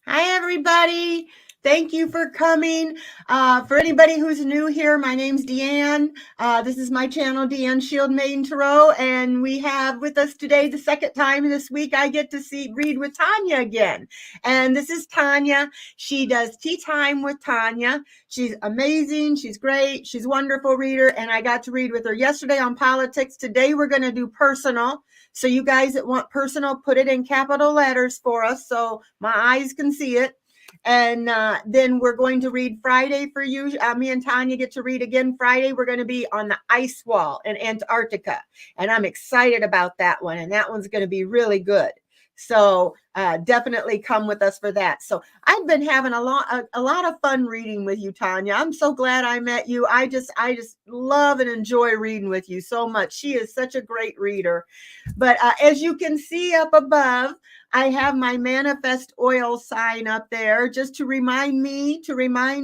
Hi, everybody. Thank you for coming. For anybody who's new here, my name's Deann. This is my channel, Deann Shield Maiden Tarot, and we have with us today the second time this week I get to read with Tanya again. And this is Tanya. She does Tea Time with Tanya. She's amazing. She's great. She's a wonderful reader, and I got to read with her yesterday on politics. Today we're going to do personal. So you guys that want personal, put it in capital letters for us so my eyes can see it. And then we're going to read Friday for you. Me and Tanya get to read again Friday. We're going to be on the ice wall in Antarctica. And I'm excited about that one. And that one's going to be really good. So definitely come with us for that. So I've been having a lot of fun reading with you, Tanya. I'm so glad I met you. I just love and enjoy reading with you so much. She is such a great reader. But as you can see up above, I have my manifest oil sign up there just to remind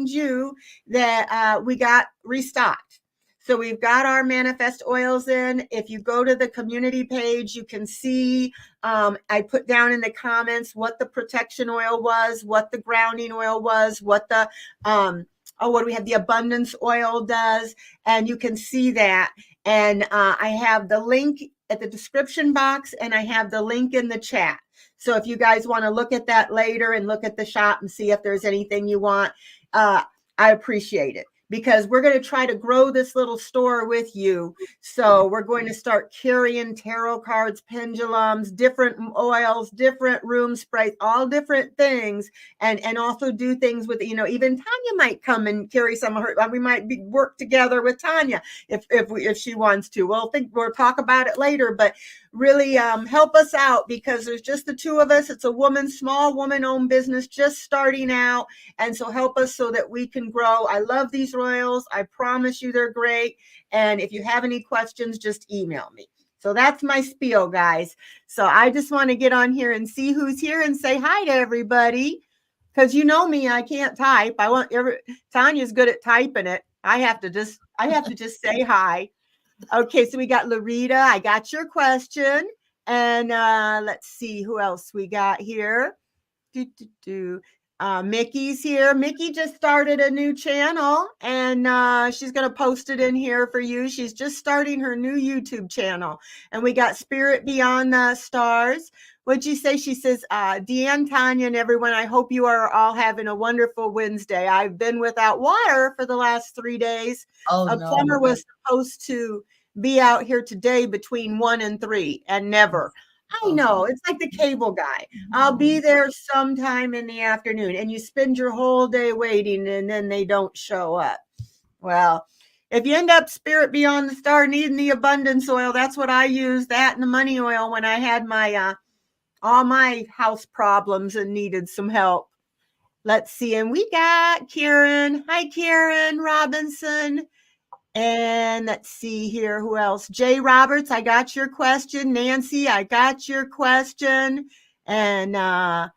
you that we got restocked. So we've got our manifest oils in. If you go to the community page, you can see I put down in the comments what the protection oil was, what the grounding oil was, what the what do we have? The abundance oil does, and you can see that. And I have the link at the description box, and I have the link in the chat. So if you guys want to look at that later and look at the shop and see if there's anything you want, I appreciate it. Because we're going to try to grow this little store with you. So we're going to start carrying tarot cards, pendulums, different oils, different room sprays, all different things. And also do things with, even Tanya might come and carry some of her. We might work together with Tanya if she wants to. We'll talk about it later, but really help us out because there's just the two of us. It's a small woman-owned business just starting out. And so help us so that we can grow. I love these oils. I promise you they're great. And if you have any questions, just email me. So that's my spiel, guys. So I just want to get on here and see who's here and say hi to everybody. Because you know me, I can't type. Tanya's good at typing it. I have to just say hi. Okay, so we got Larita. I got your question. And let's see who else we got here. Mickey's here. Mickey just started a new channel and she's going to post it in here for you. She's just starting her new YouTube channel. And we got Spirit Beyond the Stars. What'd you say? She says, Deann, Tanya, and everyone, I hope you are all having a wonderful Wednesday. I've been without water for the last 3 days. A plumber was supposed to be out here today between 1 and 3 and never. I know. It's like the cable guy. I'll be there sometime in the afternoon. And you spend your whole day waiting and then they don't show up. Well, if you end up Spirit Beyond the Star needing the abundance oil, that's what I use, that and the money oil when I had my all my house problems and needed some help. Let's see. And we got Karen. Hi, Karen Robinson. And let's see here. Who else? Jay Roberts, I got your question. Nancy, I got your question. And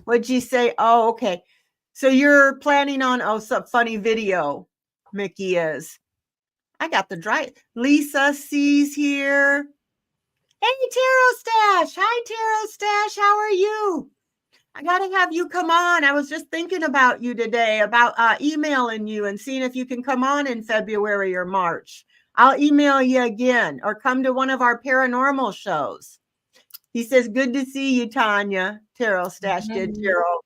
what'd you say? Oh, okay. So you're planning on, some funny video, Mickey is. I got the dry. Lisa C's here. Hey, Tarot Stash. Hi, Tarot Stash. How are you? I got to have you come on. I was just thinking about you today, about emailing you and seeing if you can come on in February or March. I'll email you again or come to one of our paranormal shows. He says, good to see you, Tanya. Tarot Stash did, Tarot.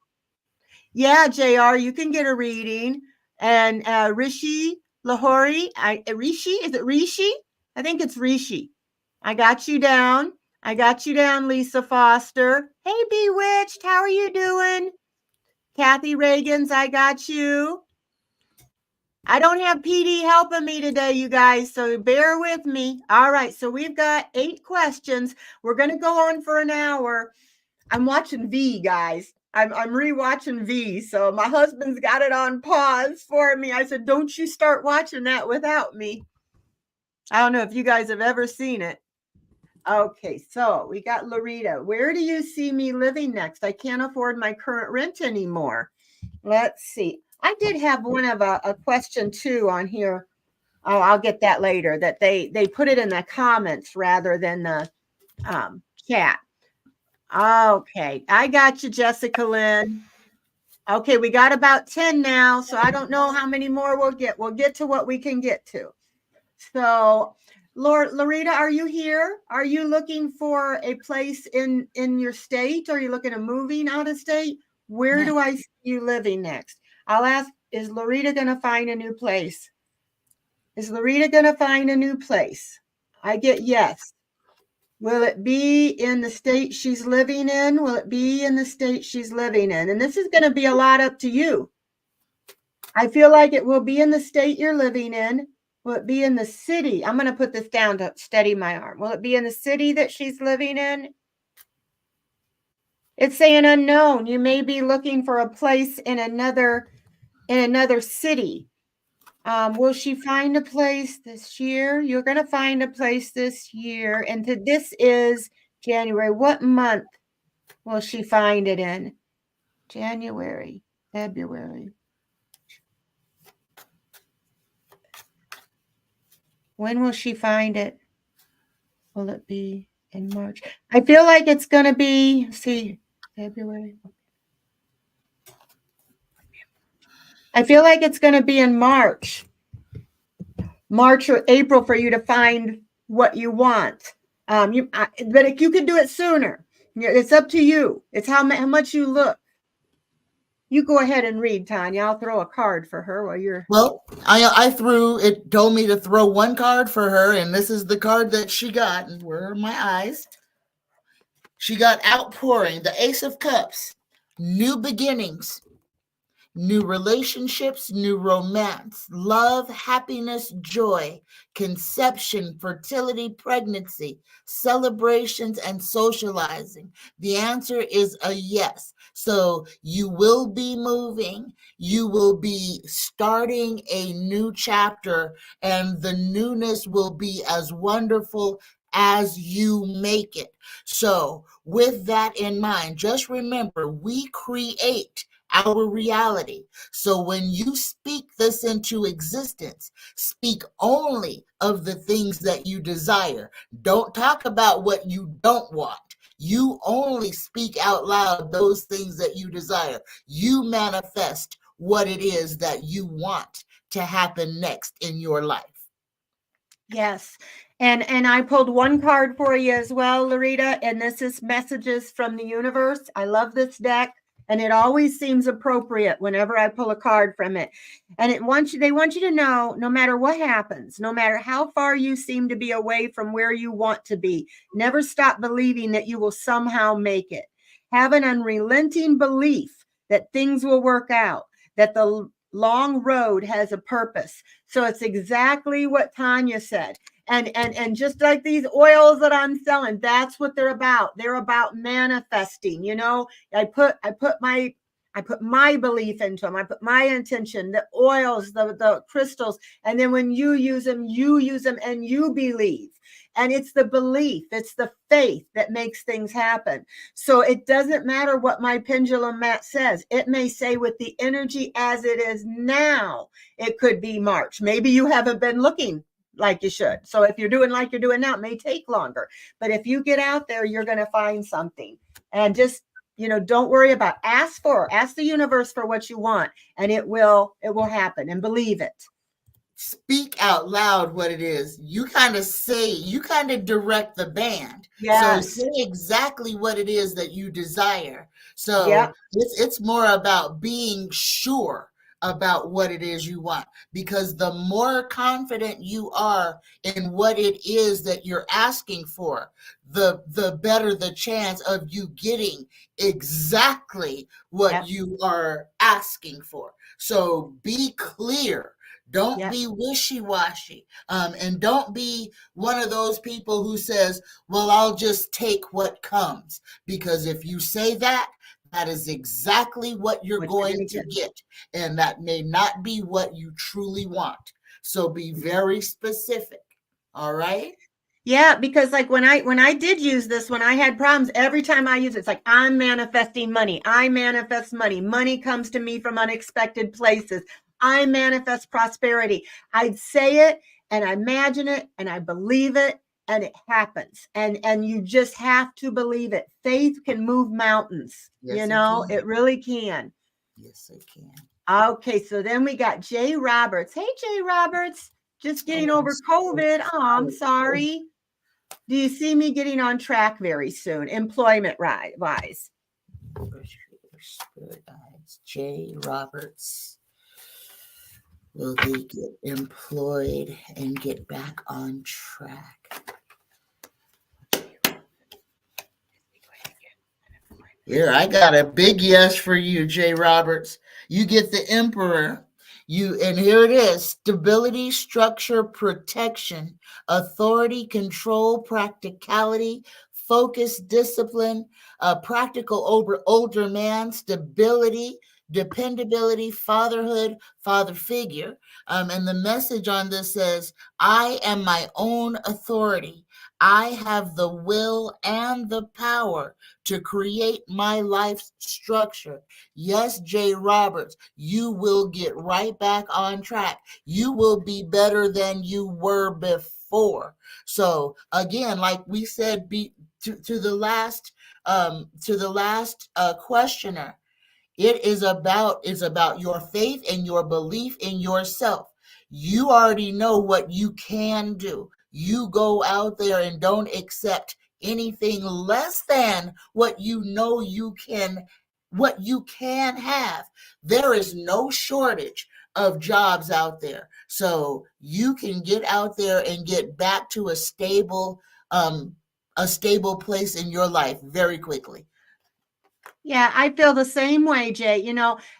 Yeah, JR, you can get a reading. And Rishi Lahori, Rishi, is it Rishi? I think it's Rishi. I got you down. Lisa Foster. Hey, Bewitched, how are you doing? Kathy Reagans, I got you. I don't have PD helping me today, you guys, so bear with me. All right, so we've got 8 questions. We're going to go on for an hour. I'm watching V, guys. I'm rewatching V, so my husband's got it on pause for me. I said, don't you start watching that without me. I don't know if you guys have ever seen it. Okay, so we got Larita. Where do you see me living next? I can't afford my current rent anymore. Let's see. I did have one of a question too on here. Oh, I'll get that later. That they put it in the comments rather than the chat. Okay, I got you, Jessica Lynn. Okay, we got about 10 now, so I don't know how many more we'll get. We'll get to what we can get to. So, Loretta, are you here? Are you looking for a place in your state? Are you looking at moving out of state? Where do I see you living next? I'll ask, is Loretta going to find a new place? Is Loretta going to find a new place? I get yes. Will it be in the state she's living in? Will it be in the state she's living in? And this is going to be a lot up to you. I feel like it will be in the state you're living in. Will it be in the city? I'm going to put this down to steady my arm. Will it be in the city that she's living in? It's saying unknown. You may be looking for a place in another city. Will she find a place this year? You're going to find a place this year. And this is January. What month will she find it in? January, February. When will she find it? Will it be in March? I feel like it's going to be, February. I feel like it's going to be in March or April for you to find what you want. But if you could do it sooner, it's up to you. It's how much you look. You go ahead and read, Tanya. I'll throw a card for her while you're. Well, I told me to throw one card for her, and this is the card that she got. And where are my eyes? She got outpouring, the Ace of Cups, new beginnings, new relationships, new romance, love, happiness, joy, conception, fertility, pregnancy, celebrations, and socializing. The answer is a yes. So you will be moving. You will be starting a new chapter, and the newness will be as wonderful as you make it. So with that in mind, just remember, we create our reality. So when you speak this into existence, speak only of the things that you desire. Don't talk about what you don't want. You only speak out loud those things that you desire. You manifest what it is that you want to happen next in your life. Yes. And I pulled one card for you as well, Loretta, and this is Messages from the Universe. I love this deck, and it always seems appropriate whenever I pull a card from it. And they want you to know, no matter what happens, no matter how far you seem to be away from where you want to be, never stop believing that you will somehow make it. Have an unrelenting belief that things will work out, that the long road has a purpose. So it's exactly what Tanya said. And just like these oils that I'm selling, that's what they're about. They're about manifesting. I put my belief into them. I put my intention, the oils, the crystals, and then when you use them and you believe. And it's the belief, it's the faith that makes things happen. So it doesn't matter what my pendulum mat says. It may say with the energy as it is now, it could be March. Maybe you haven't been looking like you should. So if you're doing like you're doing now, it may take longer. But if you get out there, you're going to find something. And just, don't worry about ask the universe for what you want, and it will happen, and believe it. Speak out loud what it is. You kind of direct the band. Yes. So say exactly what it is that you desire. So yep. It's more about being sure about what it is you want, because the more confident you are in what it is that you're asking for, the better the chance of you getting exactly what Yep. you are asking for. So be clear. Don't Yep. be wishy-washy. And don't be one of those people who says, well, I'll just take what comes. Because if you say that, that is exactly what you're going to get. And that may not be what you truly want. So be very specific. All right? Yeah, because like when I did use this, when I had problems, every time I use it, it's like I'm manifesting money. I manifest money. Money comes to me from unexpected places. I manifest prosperity. I'd say it and I imagine it and I believe it and it happens. And you just have to believe it. Faith can move mountains. Yes, it really can. Yes, I can. Okay, so then we got Jay Roberts. Hey, Jay Roberts, just getting over So COVID. Oh, I'm sorry. sorry. Do you see me getting on track very soon, employment wise? Spirit Eyes. Jay Roberts. Will they get employed and get back on track? Here, I got a big yes for you, Jay Roberts. You get the Emperor. And here it is: stability, structure, protection, authority, control, practicality, focus, discipline, practical older man, stability, dependability, fatherhood, father figure. And the message on this says, I am my own authority. I have the will and the power to create my life's structure. Yes, Jay Roberts, you will get right back on track. You will be better than you were before. So again, like we said, to the last questioner, it's about your faith and your belief in yourself. You already know what you can do. You go out there and don't accept anything less than what you know what you can have. There is no shortage of jobs out there. So you can get out there and get back to a stable place in your life very quickly. Yeah, I feel the same way, Jay.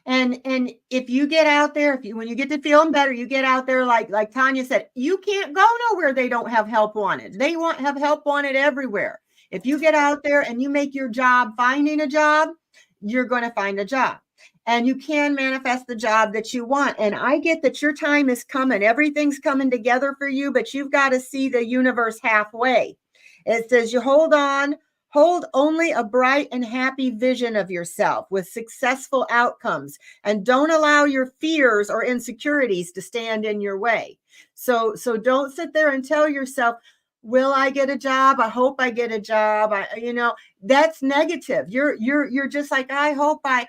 And if you get out there, when you get to feeling better, you get out there like Tanya said, you can't go nowhere they don't have help wanted. They have help wanted everywhere. If you get out there and you make your job finding a job, you're going to find a job. And you can manifest the job that you want. And I get that your time is coming. Everything's coming together for you, but you've got to see the universe halfway. It says you hold on. Hold only a bright and happy vision of yourself with successful outcomes, and don't allow your fears or insecurities to stand in your way. So don't sit there and tell yourself, will I get a job? I hope I get a job. That's negative. You're just like, I hope I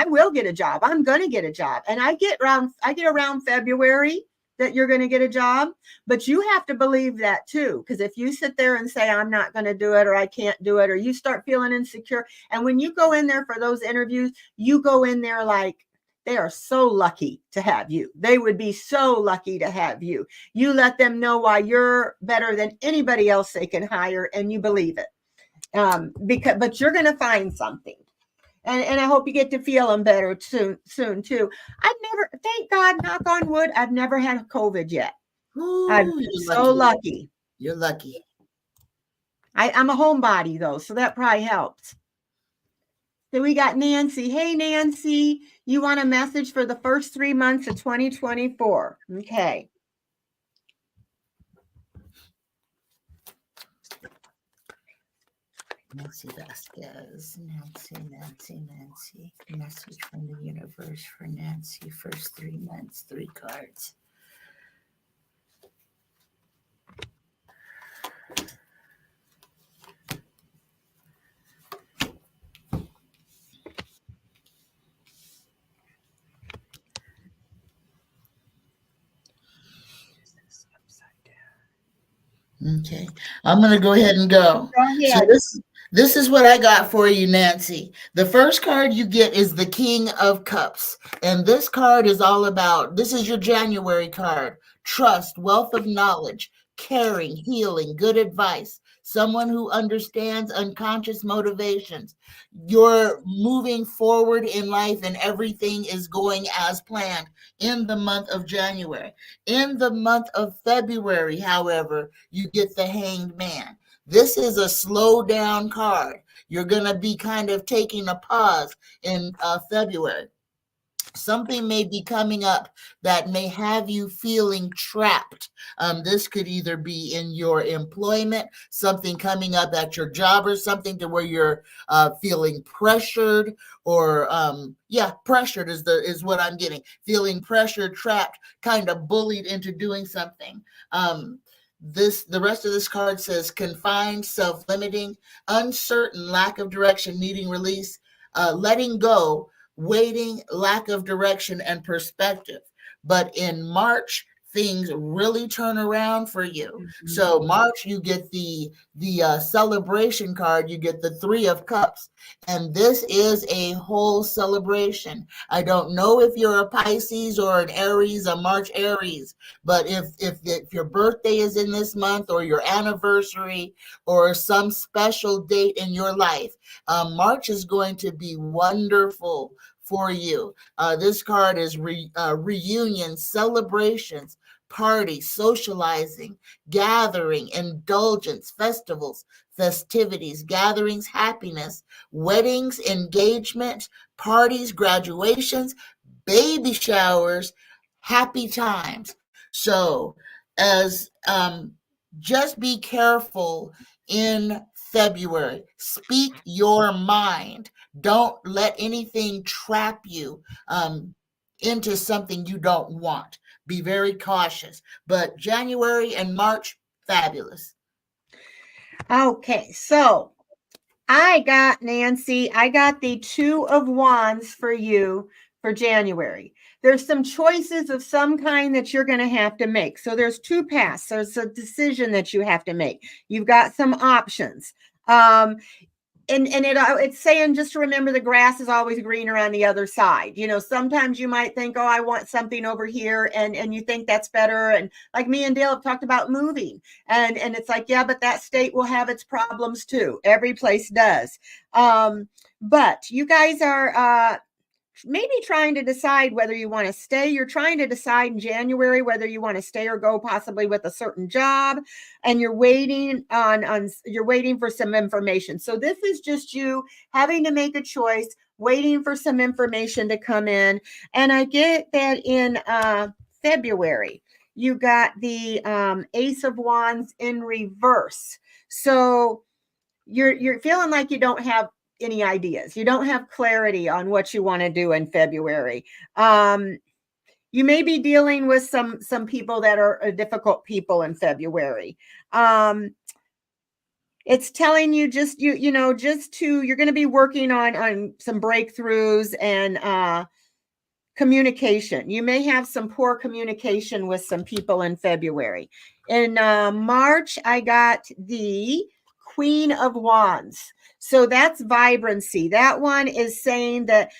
will get a job. I'm going to get a job. And I get around February that you're going to get a job, but you have to believe that too. Because if you sit there and say, I'm not going to do it, or I can't do it, or you start feeling insecure. And when you go in there for those interviews, you go in there like they are so lucky to have you. They would be so lucky to have you. You let them know why you're better than anybody else they can hire, and you believe it. But you're going to find something. And I hope you get to feeling better soon too. Thank God, knock on wood, I've never had COVID yet. Ooh, I'm so lucky. You're lucky. I'm a homebody though, so that probably helps. So we got Nancy. Hey, Nancy, you want a message for the first 3 months of 2024? Okay. Nancy Vasquez. Nancy. Message from the universe for Nancy. First 3 months, 3 cards. Okay, I'm going to go ahead and go. So this is what I got for you, Nancy. The first card you get is the King of Cups. And this card is all about, this is your January card: trust, wealth of knowledge, caring, healing, good advice, someone who understands unconscious motivations. You're moving forward in life and everything is going as planned in the month of January. In the month of February, however, you get the Hanged Man. This is a slow down card. You're going to be kind of taking a pause in February. Something may be coming up that may have you feeling trapped. This could either be in your employment, something coming up at your job, or something to where you're feeling pressured, or pressured is what I'm getting. Feeling pressured, trapped, kind of bullied into doing something. The rest of this card says confined, self-limiting, uncertain, lack of direction, needing release, letting go, waiting, lack of direction and perspective. But in March, things really turn around for you. So March, you get the celebration card. You get the 3 of Cups, and this is a whole celebration. I don't know if you're a Pisces or an Aries, a March Aries, but if your birthday is in this month, or your anniversary, or some special date in your life, March is going to be wonderful for you. This card is reunions, celebrations, parties, socializing, gathering, indulgence, festivals, festivities, gatherings, happiness, weddings, engagement, parties, graduations, baby showers, happy times. So, as just be careful in February. Speak your mind. Don't let anything trap you into something you don't want. Be very cautious. But January and March, fabulous. Okay, so I got the 2 of Wands for you for January. There's some choices of some kind that you're going to have to make. So there's 2 paths. There's a decision that you have to make. You've got some options. And it's saying just to remember the grass is always greener on the other side. You know, sometimes you might think, oh, I want something over here, and you think that's better. And like me and Dale have talked about moving, and it's like, yeah, but that state will have its problems too. Every place does. But you guys are maybe trying to decide whether you want to stay. You're trying to decide in January whether you want to stay or go, possibly with a certain job, and you're waiting you're waiting for some information. So this is just you having to make a choice, waiting for some information to come in. And I get that in February you got the Ace of Wands in reverse. So you're feeling like you don't have any ideas. You don't have clarity on what you want to do in February. You may be dealing with some people that are difficult people in February. It's telling you just you're going to be working on some breakthroughs and communication. You may have some poor communication with some people in February. In March, I got the Queen of Wands. So that's vibrancy. That one is saying that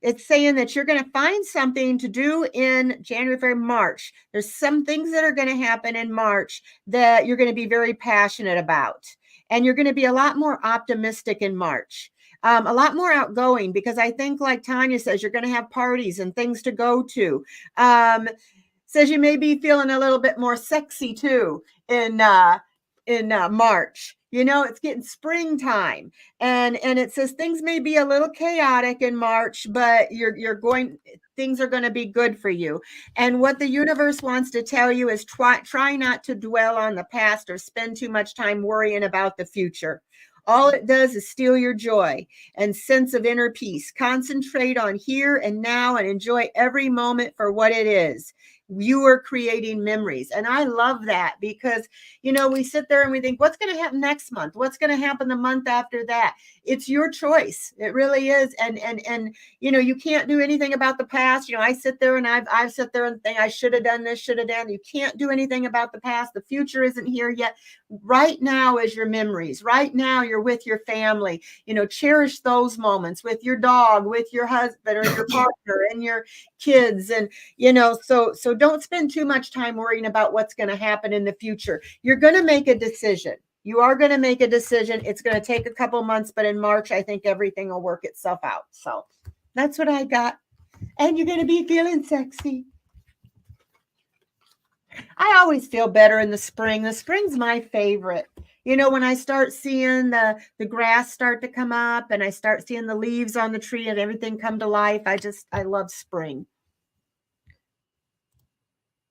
you're going to find something to do in January, February, March. There's some things that are going to happen in March that you're going to be very passionate about. And you're going to be a lot more optimistic in March. A lot more outgoing, because I think, like Tanya says, you're going to have parties and things to go to. Says you may be feeling a little bit more sexy too in March. You know, it's getting springtime, and it says things may be a little chaotic in March, but things are going to be good for you. And what the universe wants to tell you is try not to dwell on the past or spend too much time worrying about the future. All it does is steal your joy and sense of inner peace. Concentrate on here and now and enjoy every moment for what it is. You are creating memories. And I love that, because, you know, we sit there and we think, what's going to happen next month? What's going to happen the month after that? It's your choice. It really is. And you know, you can't do anything about the past. You know, I sit there and I've sit there and think I should have done this, should have done. You can't do anything about the past. The future isn't here yet. Right now is your memories. Right now you're with your family. You know, cherish those moments with your dog, with your husband or your partner and your kids. And, you know, so don't spend too much time worrying about what's going to happen in the future. You're going to make a decision. You are going to make a decision. It's going to take a couple months, but in March, I think everything will work itself out. So that's what I got. And you're going to be feeling sexy. I always feel better in the spring. The spring's my favorite. You know, when I start seeing the grass start to come up and I start seeing the leaves on the tree and everything come to life, I love spring.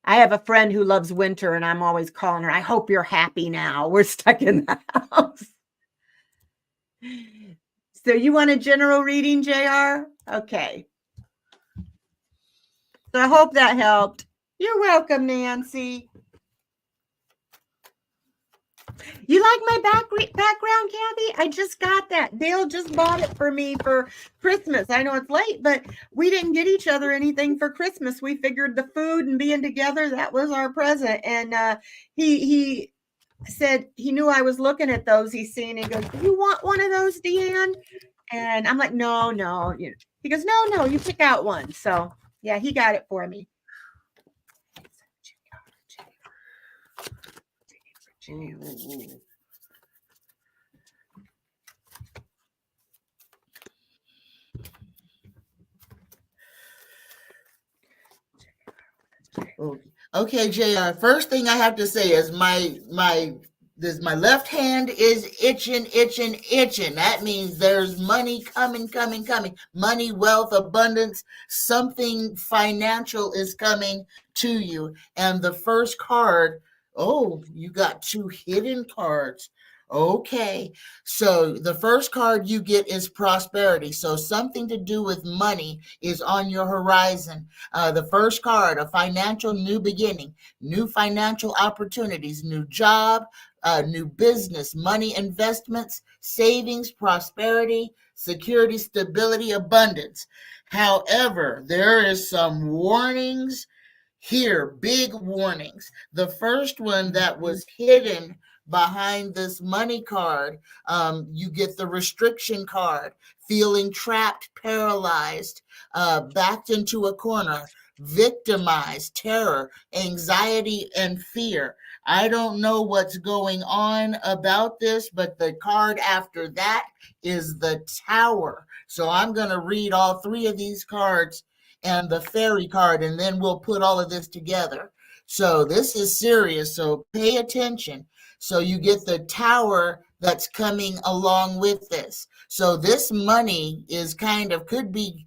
I have a friend who loves winter, and I'm always calling her, I hope you're happy now. We're stuck in the house. So you want a general reading, JR? Okay. So I hope that helped. You're welcome, Nancy. You like my background, Kathy? I just got that. Dale just bought it for me for Christmas. I know it's late, but we didn't get each other anything for Christmas. We figured the food and being together, that was our present. And he said he knew I was looking at those. He's seen. He goes, "You want one of those, Deann?" And I'm like, "No, no." He goes, "No, no. You pick out one." So yeah, he got it for me. Ooh. Okay, JR. First thing I have to say is my left hand is itching. That means there's money coming. Money, wealth, abundance, something financial is coming to you. And the first card, oh, you got two hidden cards. Okay. So the first card you get is prosperity. So something to do with money is on your horizon. The first card, a financial new beginning, new financial opportunities, new job, new business, money investments, savings, prosperity, security, stability, abundance. However, there is some warnings here, big warnings. The first one that was hidden behind this money card, you get the restriction card, feeling trapped, paralyzed, backed into a corner, victimized, terror, anxiety, and fear. I don't know what's going on about this, but the card after that is the Tower. So I'm going to read all three of these cards and the fairy card, and then we'll put all of this together. So this is serious, so pay attention. So you get the Tower that's coming along with this. So this money is could be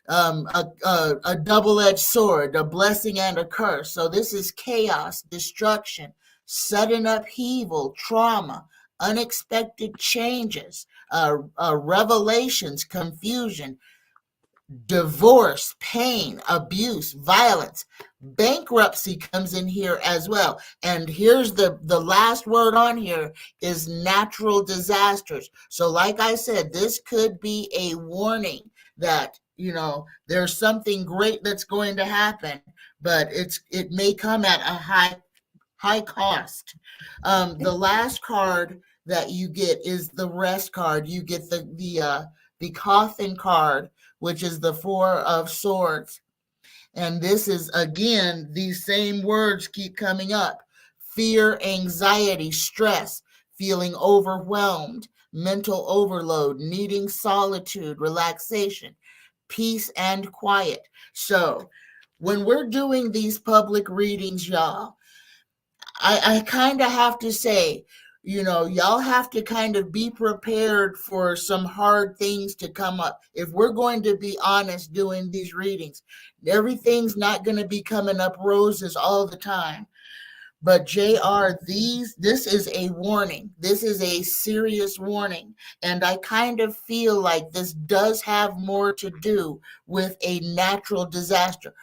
a double-edged sword, a blessing and a curse. So this is chaos, destruction, sudden upheaval, trauma, unexpected changes, revelations, confusion, divorce, pain, abuse, violence, bankruptcy comes in here as well. And here's the last word on here is natural disasters. So like I said, this could be a warning that there's something great that's going to happen, but it may come at a high cost. The last card that you get is the rest card. You get the coffin card, which is the Four of Swords. And this is, again, these same words keep coming up: fear, anxiety, stress, feeling overwhelmed, mental overload, needing solitude, relaxation, peace, and quiet. So when we're doing these public readings, y'all, I kind of have to say, y'all have to kind of be prepared for some hard things to come up. If we're going to be honest doing these readings, everything's not going to be coming up roses all the time. But JR, this is a warning. This is a serious warning. And I kind of feel like this does have more to do with a natural disaster.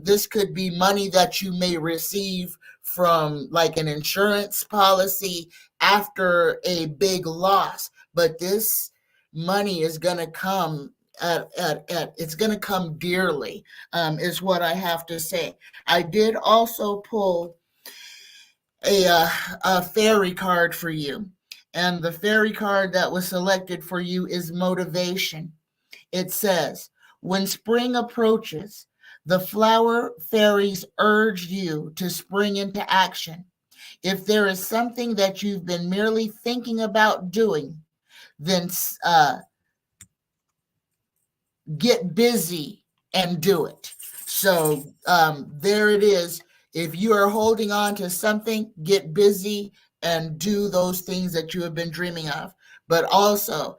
This could be money that you may receive from like an insurance policy after a big loss. But this money is going to come it's going to come dearly, is what I have to say. I did also pull a fairy card for you. And the fairy card that was selected for you is motivation. It says, when spring approaches, the flower fairies urge you to spring into action. If there is something that you've been merely thinking about doing, then get busy and do it. So there it is. If you are holding on to something, get busy and do those things that you have been dreaming of. But also,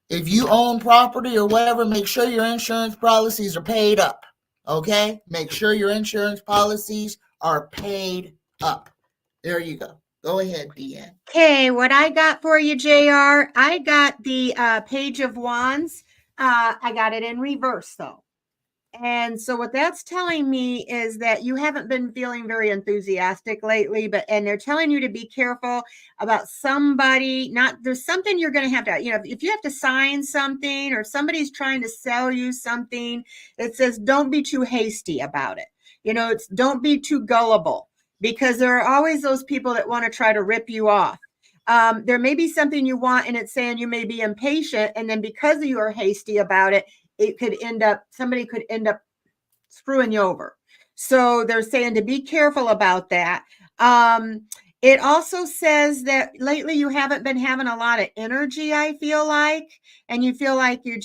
if you own property or whatever, make sure your insurance policies are paid up. Okay? Make sure your insurance policies are paid up. There you go. Go ahead, Deann. Okay, what I got for you, JR, I got the Page of Wands. I got it in reverse, though. And so what that's telling me is that you haven't been feeling very enthusiastic lately, and they're telling you to be careful about somebody, there's something you're going to have to, if you have to sign something or somebody's trying to sell you something, it says don't be too hasty about it. It's don't be too gullible, because there are always those people that want to try to rip you off. There may be something you want and it's saying you may be impatient, and then because you are hasty about it, somebody could end up screwing you over. So they're saying to be careful about that. It also says that lately you haven't been having a lot of energy, I feel like, and you feel like you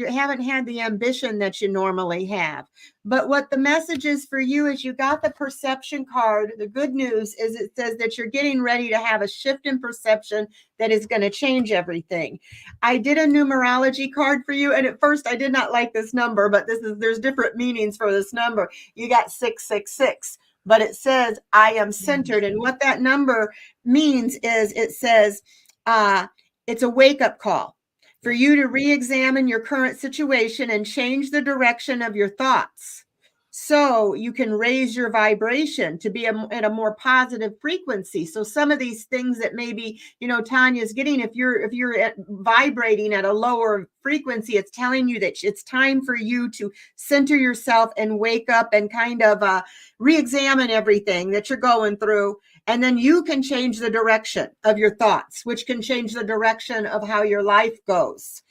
haven't had the ambition that you normally have. But what the message is for you is you got the perception card. The good news is it says that you're getting ready to have a shift in perception that is going to change everything. I did a numerology card for you, and at first I did not like this number, but there's different meanings for this number. You got 666. But it says, I am centered. And what that number means is it says it's a wake-up call for you to re-examine your current situation and change the direction of your thoughts, so you can raise your vibration to be at a more positive frequency. So some of these things that maybe, Tanya's getting, if you're vibrating at a lower frequency, it's telling you that it's time for you to center yourself and wake up and kind of re-examine everything that you're going through. And then you can change the direction of your thoughts, which can change the direction of how your life goes.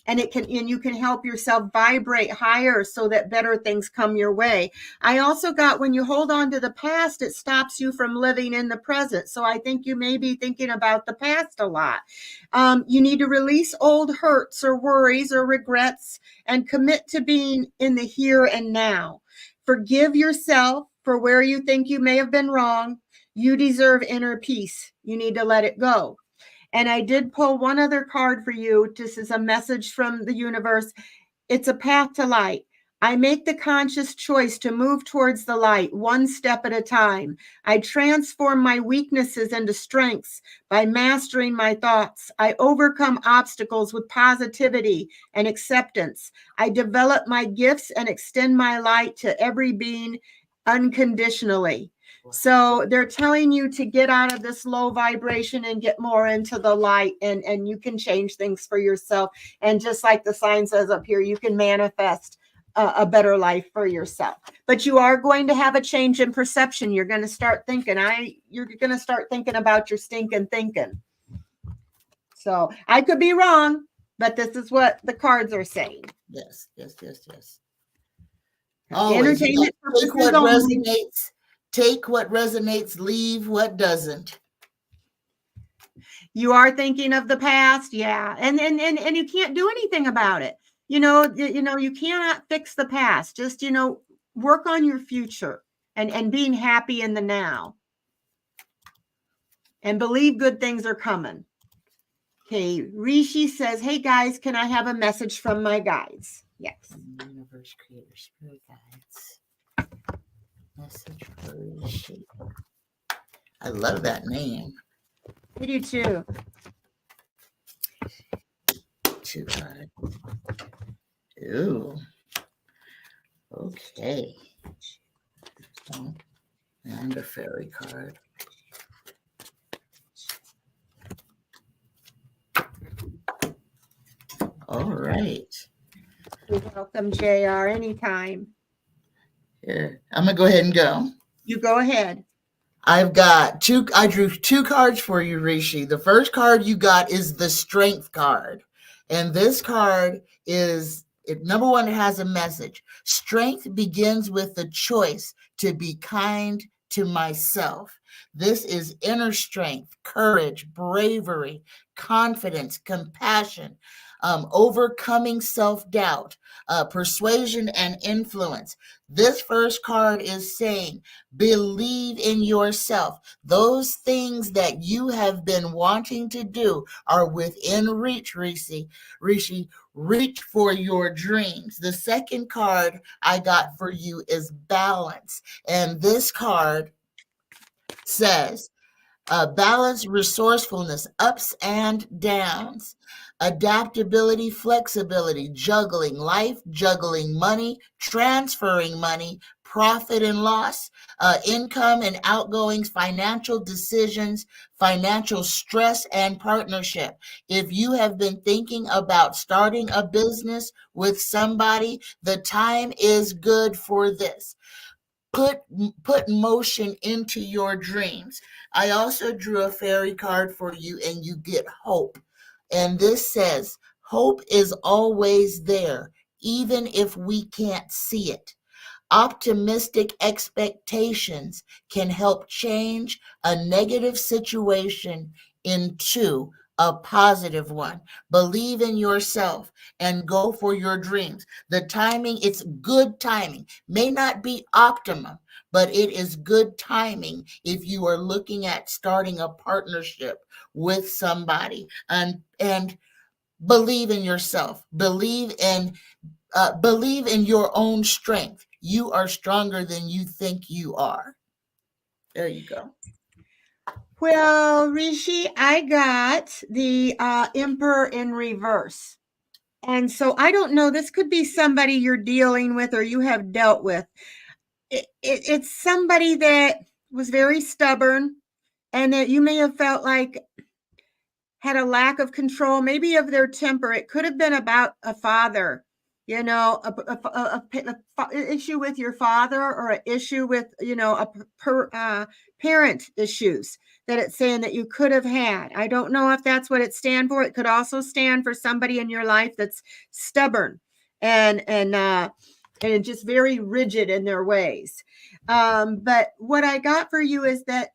And you can help yourself vibrate higher so that better things come your way. I also got, when you hold on to the past, it stops you from living in the present. So I think you may be thinking about the past a lot. You need to release old hurts or worries or regrets and commit to being in the here and now. Forgive yourself for where you think you may have been wrong. You deserve inner peace. You need to let it go. And I did pull one other card for you. This is a message from the universe. It's a path to light. I make the conscious choice to move towards the light one step at a time. I transform my weaknesses into strengths by mastering my thoughts. I overcome obstacles with positivity and acceptance. I develop my gifts and extend my light to every being unconditionally. So they're telling you to get out of this low vibration and get more into the light, and you can change things for yourself. And just like the sign says up here, you can manifest a better life for yourself. But you are going to have a change in perception. You're going to start thinking, you're going to start thinking about your stinking thinking. So I could be wrong, but this is what the cards are saying. Yes. Always, take what resonates. Take what resonates, leave what doesn't. You are thinking of the past, yeah, and you can't do anything about it. You cannot fix the past. Just work on your future and being happy in the now, and believe good things are coming. Okay, Rishi says, "Hey guys, can I have a message from my guides?" Yes. Universe Creator Spirit Guides. Message for Rishi. I love that name. I do too. Too hard. Ooh. Okay. And a fairy card. All right. You're welcome, JR, anytime. Here, I'm going to go ahead and go. You go ahead. I drew two cards for you, Rishi. The first card you got is the Strength card. And this card number one, it has a message. Strength begins with the choice to be kind to myself. This is inner strength, courage, bravery, confidence, compassion, overcoming self-doubt, persuasion, and influence. This first card is saying, believe in yourself. Those things that you have been wanting to do are within reach, Rishi. Reach for your dreams. The second card I got for you is balance. And this card says, Balance, resourcefulness, ups and downs, adaptability, flexibility, juggling life, juggling money, transferring money, profit and loss, income and outgoings, financial decisions, financial stress, and partnership. If you have been thinking about starting a business with somebody, the time is good for this. Put motion into your dreams. I also drew a fairy card for you, and you get hope. And this says, hope is always there, even if we can't see it. Optimistic expectations can help change a negative situation into a positive one. Believe in yourself and go for your dreams. The timing, it's good timing. May not be optimum, but it is good timing if you are looking at starting a partnership with somebody. And believe in yourself. Believe in your own strength. You are stronger than you think you are. There you go. Well, Rishi, I got the Emperor in reverse. And so I don't know, this could be somebody you're dealing with or you have dealt with. It's somebody that was very stubborn and that you may have felt like had a lack of control, maybe of their temper. It could have been about a father, you know, a issue with your father, or an issue with, parent issues that it's saying that you could have had. I don't know if that's what it stands for. It could also stand for somebody in your life that's stubborn and just very rigid in their ways. But what I got for you is that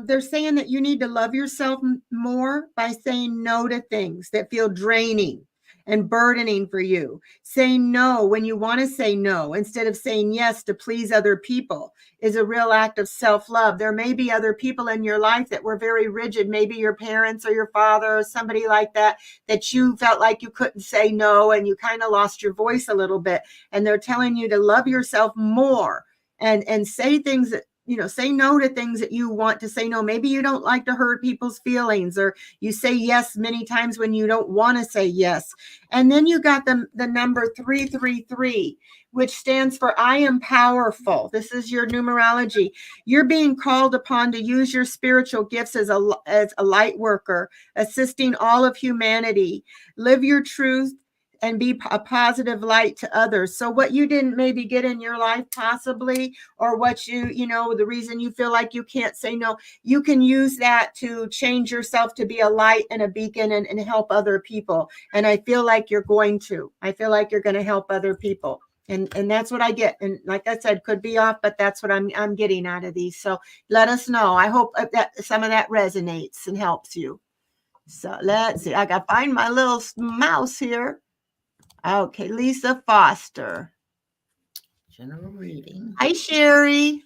they're saying that you need to love yourself more by saying no to things that feel draining and burdening for you. Saying no when you want to say no instead of saying yes to please other people is a real act of self-love. There may be other people in your life that were very rigid, maybe your parents or your father or somebody like that, that you felt like you couldn't say no and you kind of lost your voice a little bit. And they're telling you to love yourself more and say things that, say no to things that you want to say no. Maybe you don't like to hurt people's feelings, or you say yes many times when you don't want to say yes. And then you got the number 333, which stands for I am powerful. This is your numerology. You're being called upon to use your spiritual gifts as a light worker, assisting all of humanity. Live your truth and be a positive light to others. So what you didn't maybe get in your life possibly, or what the reason you feel like you can't say no, you can use that to change yourself to be a light and a beacon and help other people. And I feel like you're going to. I feel like you're going to help other people. And that's what I get. And like I said, could be off, but that's what I'm getting out of these. So let us know. I hope that some of that resonates and helps you. So let's see. I got to find my little mouse here. Okay, Lisa Foster. General reading. Hi, Sherry.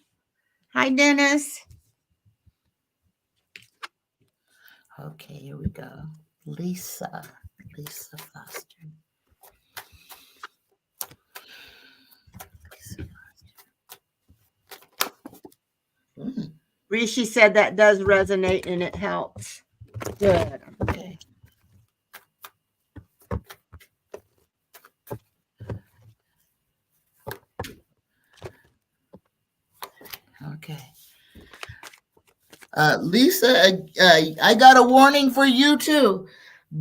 Hi, Dennis. Okay, here we go. Lisa Foster. Rishi said that does resonate and it helps. Good. Okay. Okay. Lisa, I got a warning for you too.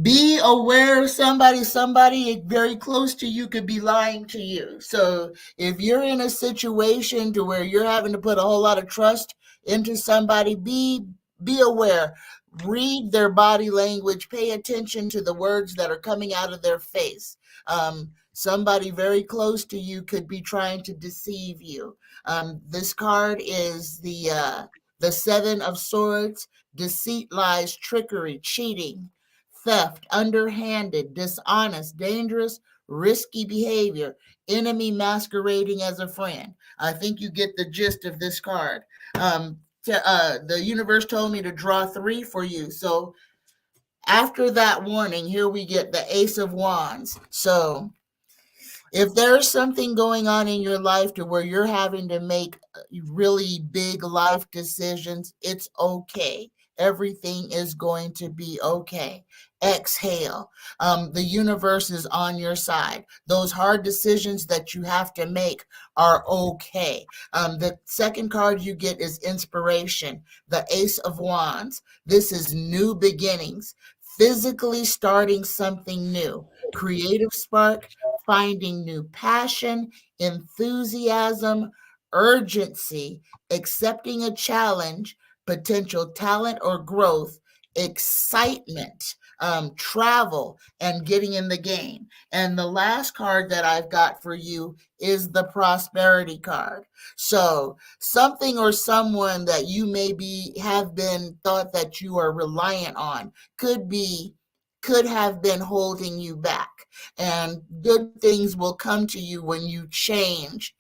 Be aware somebody very close to you could be lying to you. So if you're in a situation to where you're having to put a whole lot of trust into somebody, be aware. Read their body language. Pay attention to the words that are coming out of their face. Somebody very close to you could be trying to deceive you. This card is the Seven of Swords. Deceit, lies, trickery, cheating, theft, underhanded, dishonest, dangerous, risky behavior, enemy masquerading as a friend. I think you get the gist of this card. The universe told me to draw 3 for you. So after that warning, here we get the Ace of Wands. So if there's something going on in your life to where you're having to make really big life decisions, it's okay. Everything is going to be okay. Exhale. The universe is on your side. Those hard decisions that you have to make are okay. The second card you get is inspiration, the Ace of Wands. This is new beginnings, physically starting something new, creative spark, finding new passion, enthusiasm, urgency, accepting a challenge, potential talent or growth, excitement, travel, and getting in the game. And the last card that I've got for you is the prosperity card. So something or someone that you maybe have been thought that you are reliant on could have been holding you back. And good things will come to you when you change.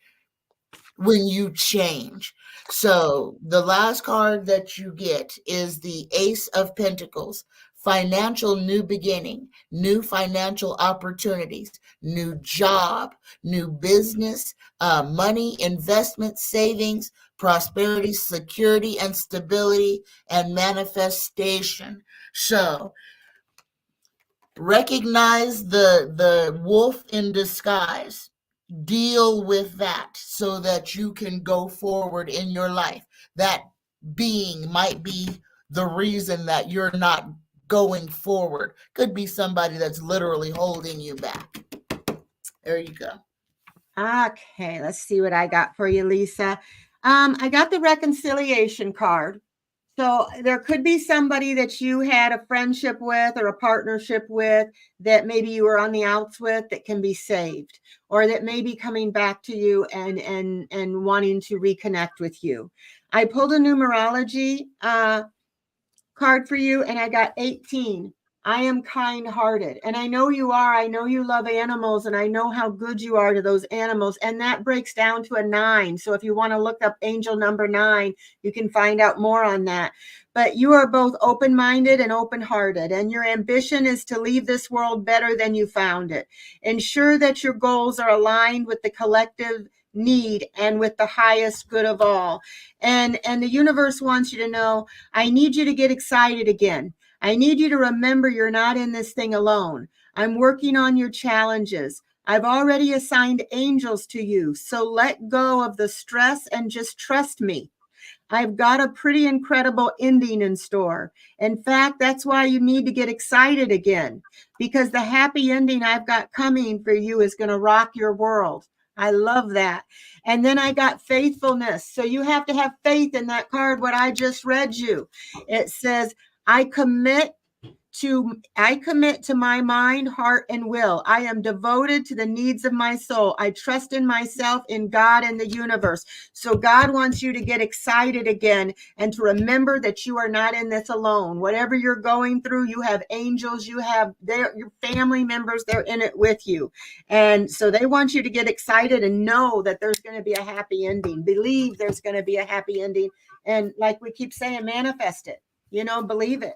So the last card that you get is the Ace of Pentacles, financial new beginning, new financial opportunities, new job, new business, money, investment, savings, prosperity, security, and stability, and manifestation. So recognize the wolf in disguise. Deal with that so that you can go forward in your life. That being might be the reason that you're not going forward. Could be somebody that's literally holding you back. There you go. Okay, let's see what I got for you, Lisa. I got the reconciliation card. So there could be somebody that you had a friendship with or a partnership with that maybe you were on the outs with that can be saved, or that may be coming back to you and wanting to reconnect with you. I pulled a numerology card for you, and I got 18. I am kind-hearted, and I know you are. I know you love animals, and I know how good you are to those animals, and that breaks down to a 9. So if you want to look up angel number 9, you can find out more on that. But you are both open-minded and open-hearted, and your ambition is to leave this world better than you found it. Ensure that your goals are aligned with the collective need and with the highest good of all. And the universe wants you to know, I need you to get excited again. I need you to remember you're not in this thing alone. I'm working on your challenges. I've already assigned angels to you. So let go of the stress and just trust me. I've got a pretty incredible ending in store. In fact, that's why you need to get excited again, because the happy ending I've got coming for you is going to rock your world. I love that. And then I got faithfulness. So you have to have faith in that card, what I just read you. It says, I commit to my mind, heart, and will. I am devoted to the needs of my soul. I trust in myself, in God, and the universe. So God wants you to get excited again and to remember that you are not in this alone. Whatever you're going through, you have angels, you have your family members, they're in it with you. And so they want you to get excited and know that there's going to be a happy ending. Believe there's going to be a happy ending. And like we keep saying, manifest it, believe it.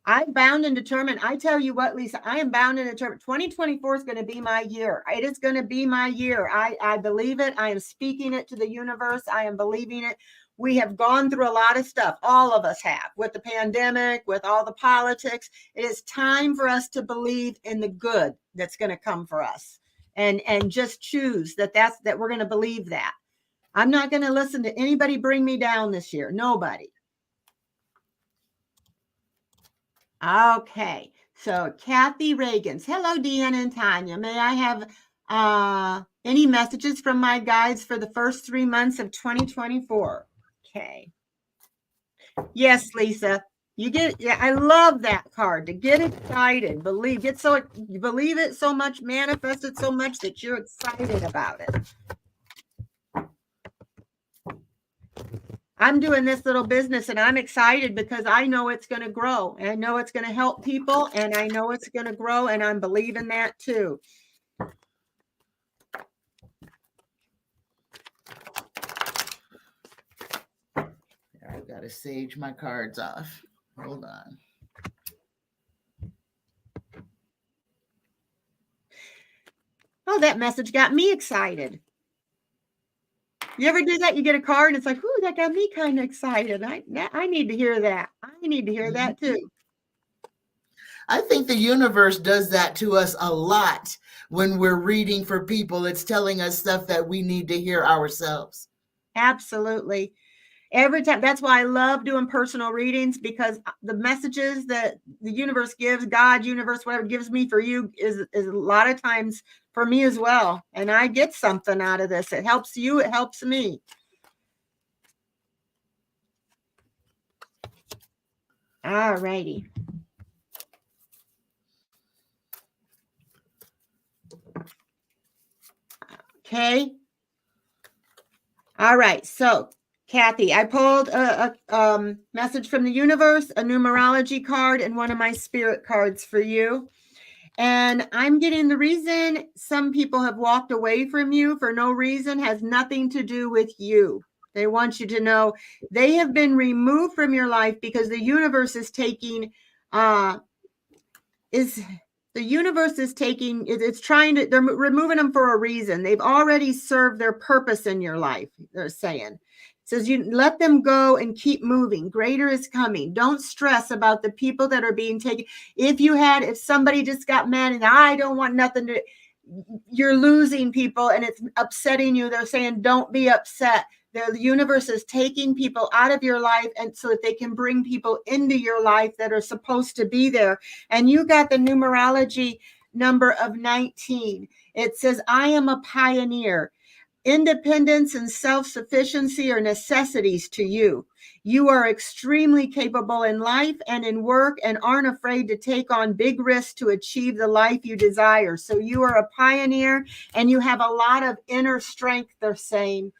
I'm bound and determined. I tell you what, Lisa, I am bound and determined. 2024 is going to be my year. It is going to be my year. I believe it. I am speaking it to the universe. I am believing it. We have gone through a lot of stuff. All of us have, with the pandemic, with all the politics. It is time for us to believe in the good that's going to come for us, and just choose that we're going to believe that. I'm not going to listen to anybody bring me down this year. Nobody. Okay, so Kathy Reagans. Hello, Deann and Tanya. May I have any messages from my guides for the first 3 months of 2024? Okay. Yes, Lisa. I love that card. To get excited, believe it so much, manifest it so much that you're excited about it. I'm doing this little business and I'm excited because I know it's going to grow, and I know it's going to help people, and I know it's going to grow, and I'm believing that too. I've got to sage my cards off. Hold on. Oh, that message got me excited. You ever do that? You get a card and it's like, ooh, that got me kind of excited. I need to hear that. I need to hear that too. I think the universe does that to us a lot when we're reading for people. It's telling us stuff that we need to hear ourselves. Absolutely. Every time. That's why I love doing personal readings, because the messages that the universe gives, God, universe, whatever gives me for you is a lot of times for me as well. And I get something out of this. It helps you. It helps me. All righty. Okay. All right. So, Kathy, I pulled a message from the universe, a numerology card, and one of my spirit cards for you. And I'm getting the reason some people have walked away from you for no reason has nothing to do with you. They want you to know they have been removed from your life because the universe is taking it's trying to, they're removing them for a reason. They've already served their purpose in your life, they're saying. It says you let them go and keep moving. Greater is coming. Don't stress about the people that are being taken. If somebody just got mad and I don't want nothing to, you're losing people and it's upsetting you. They're saying, don't be upset. The universe is taking people out of your life, and so that they can bring people into your life that are supposed to be there. And you got the numerology number of 19. It says, I am a pioneer. Independence and self-sufficiency are necessities to you. You are extremely capable in life and in work and aren't afraid to take on big risks to achieve the life you desire. So you are a pioneer and you have a lot of inner strength, they're saying.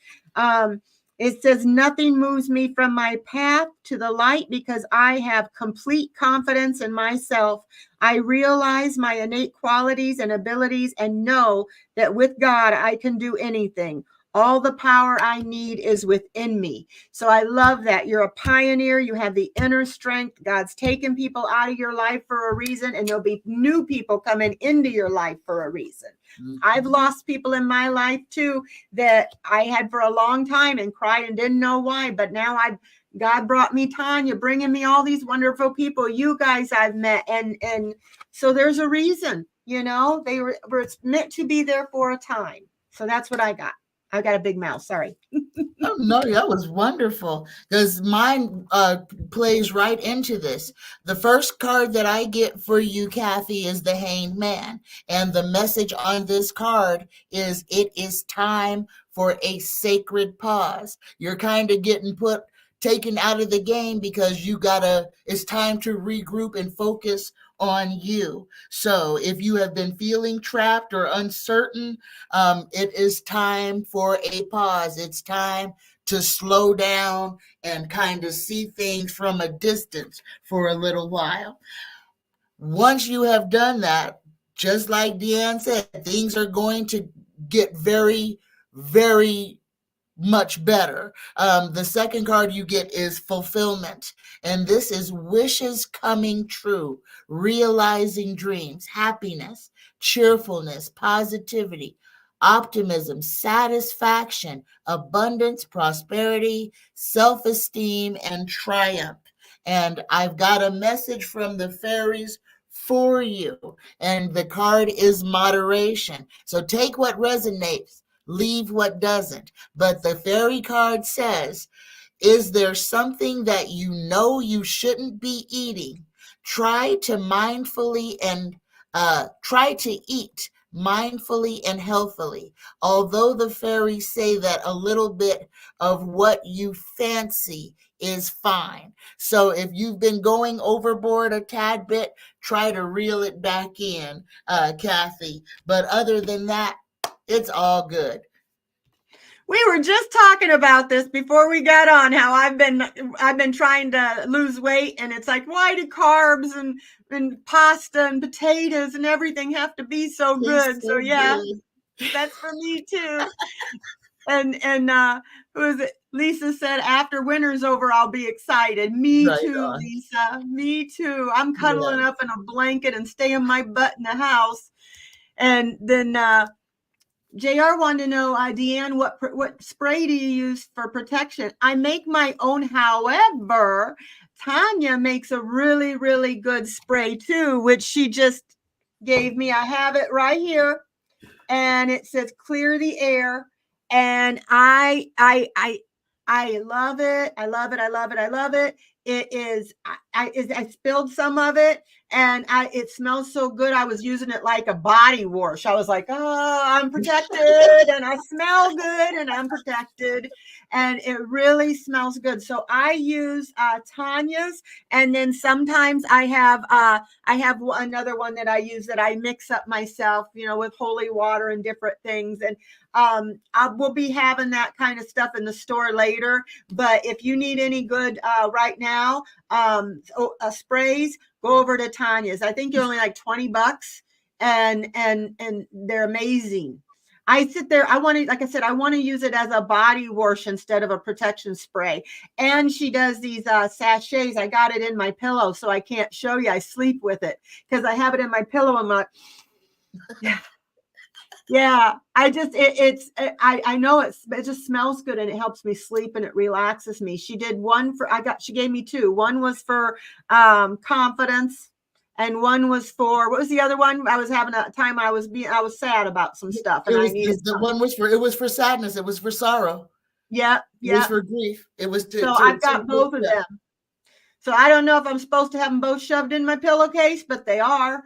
It says, nothing moves me from my path to the light because I have complete confidence in myself. I realize my innate qualities and abilities and know that with God, I can do anything. All the power I need is within me. So I love that. You're a pioneer. You have the inner strength. God's taken people out of your life for a reason, and there'll be new people coming into your life for a reason. Mm-hmm. I've lost people in my life too that I had for a long time and cried and didn't know why. But now God brought me Tanya, bringing me all these wonderful people, you guys I've met. And so there's a reason, they were meant to be there for a time. So that's what I got. I got a big mouth. Sorry. Oh, no, that was wonderful because mine plays right into this. The first card that I get for you, Kathy, is the Hanged Man. And the message on this card is, it is time for a sacred pause. You're kind of getting taken out of the game because it's time to regroup and focus on you. So if you have been feeling trapped or uncertain, it is time for a pause. It's time to slow down and kind of see things from a distance for a little while. Once you have done that, just like Deann said, things are going to get very, very much better. The second card you get is fulfillment, and this is wishes coming true, realizing dreams, happiness, cheerfulness, positivity, optimism, satisfaction, abundance, prosperity, self-esteem, and triumph. And I've got a message from the fairies for you, and the card is moderation. So take what resonates, leave what doesn't. But the fairy card says, is there something that you know you shouldn't be eating? Try to eat mindfully and healthily. Although the fairies say that a little bit of what you fancy is fine. So if you've been going overboard a tad bit, try to reel it back in, Kathy. But other than that, it's all good. We were just talking about this before we got on, how I've been trying to lose weight, and it's like, why do carbs and pasta and potatoes and everything have to be so good? So yeah, that's for me too. And who is it? Lisa said, after winter's over, I'll be excited. Me right too, on. Lisa. Me too. I'm cuddling up in a blanket and staying my butt in the house. And then JR wanted to know, Deann, what spray do you use for protection? I make my own. However, Tanya makes a really, really good spray too, which she just gave me. I have it right here, and it says clear the air. And I love it. I love it. I love it. I love it. It is. I spilled some of it, and it smells so good. I was using it like a body wash. I was like, oh, I'm protected, and I smell good, and I'm protected, and it really smells good. So I use Tanya's, and then sometimes I have another one that I use that I mix up myself, with holy water and different things. And I will be having that kind of stuff in the store later. But if you need any good right now, sprays, go over to Tanya's. I think you're only like $20, and they're amazing. I sit there. I want to, like I said, I want to use it as a body wash instead of a protection spray. And she does these sachets. I got it in my pillow, so I can't show you. I sleep with it because I have it in my pillow. I'm like, yeah. Yeah, I know it just smells good, and it helps me sleep, and it relaxes me. She did one she gave me two. One was for confidence, and one was for, what was the other one? I was having a time. I was sad about some stuff, and I needed the one was for sadness. It was for sorrow. Yeah. It was for grief. It was so I've got both of them. So I don't know if I'm supposed to have them both shoved in my pillowcase, but they are.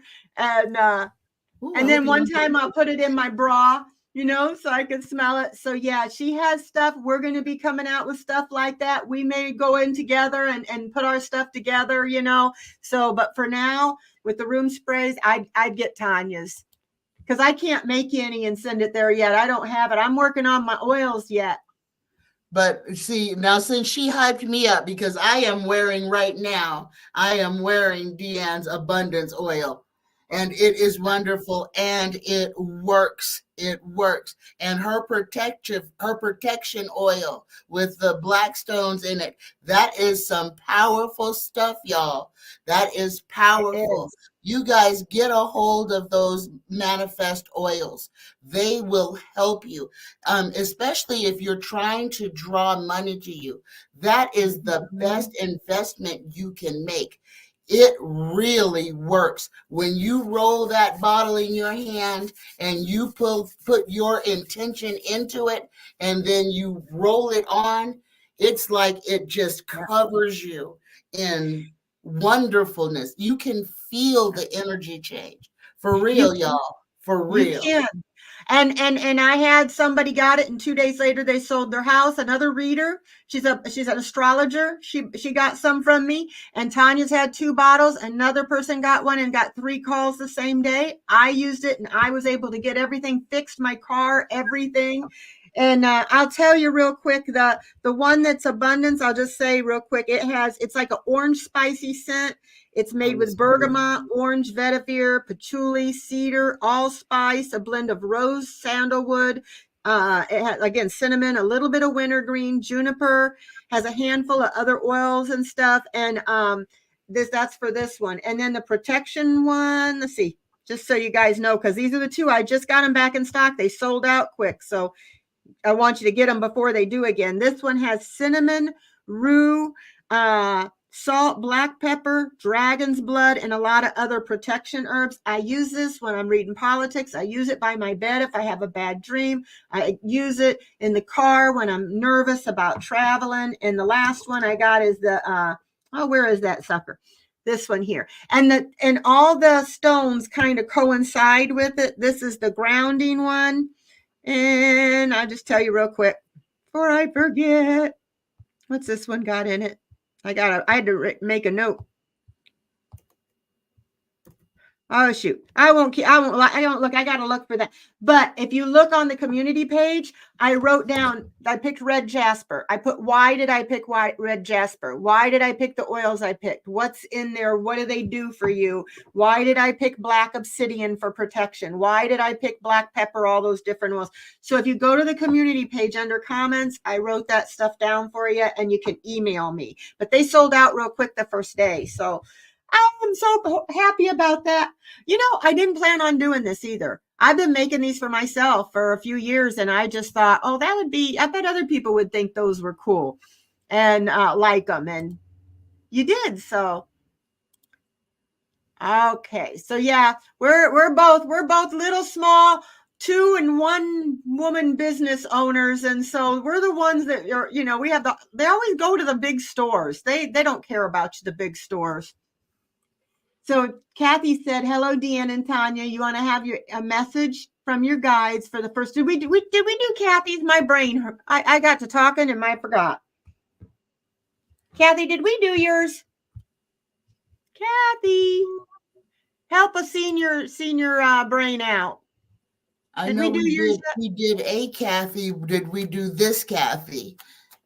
And then one time I'll put it in my bra, so I can smell it. So yeah, she has stuff. We're going to be coming out with stuff like that. We may go in together and put our stuff together, So, but for now, with the room sprays, I'd get Tanya's, because I can't make any and send it there yet. I don't have it. I'm working on my oils yet. But see, now since she hyped me up, because I am wearing Deann's Abundance Oil. And it is wonderful, and it works. It works. And her protection oil with the black stones in it, that is some powerful stuff, y'all. That is powerful. You guys get a hold of those manifest oils. They will help you, especially if you're trying to draw money to you. That is the best investment you can make. It really works. When you roll that bottle in your hand and you put your intention into it, and then you roll it on, it's like it just covers you in wonderfulness. You can feel the energy change. For real, y'all. For real. You can. And I had somebody got it, and 2 days later they sold their house. Another reader, she's an astrologer. She got some from me, and Tanya's had 2 bottles. Another person got one and got 3 calls the same day. I used it, and I was able to get everything fixed, my car, everything. And I'll tell you real quick, the one that's Abundance, I'll just say real quick, it's like an orange spicy scent. It's made with bergamot, orange, vetiver, patchouli, cedar, allspice, a blend of rose, sandalwood. It has, again, cinnamon, a little bit of wintergreen, juniper, has a handful of other oils and stuff. And that's for this one. And then the protection one, let's see, just so you guys know, because these are the 2. I just got them back in stock. They sold out quick. So I want you to get them before they do again. This one has cinnamon, rue, salt, black pepper, dragon's blood, and a lot of other protection herbs. I use this when I'm reading politics. I use it by my bed if I have a bad dream. I use it in the car when I'm nervous about traveling. And the last one I got is where is that sucker? This one here. And all the stones kind of coincide with it. This is the grounding one. And I'll just tell you real quick before I forget. What's this one got in it? I had to make a note. Oh, shoot. I don't look. I got to look for that. But if you look on the community page, I wrote down, I picked red jasper. I put, why did I pick red jasper? Why did I pick the oils I picked? What's in there? What do they do for you? Why did I pick black obsidian for protection? Why did I pick black pepper? All those different oils. So if you go to the community page under comments, I wrote that stuff down for you, and you can email me. But they sold out real quick the first day. So I'm so happy about that. You know, I didn't plan on doing this either. I've been making these for myself for a few years, and I just thought, oh, that would be, I bet other people would think those were cool and like them. And you did. So, okay. So yeah, we're both little small 2 and 1 woman business owners. And so we're the ones that are, you know, we have they always go to the big stores. They don't care about the big stores. So Kathy said, "Hello, Deann and Tanya. You want to have a message from your guides for the first? Did we do Kathy's? My brain. I got to talking and I forgot. Kathy, did we do yours? Kathy, help a senior brain out. I know we did a Kathy. Did we do this Kathy?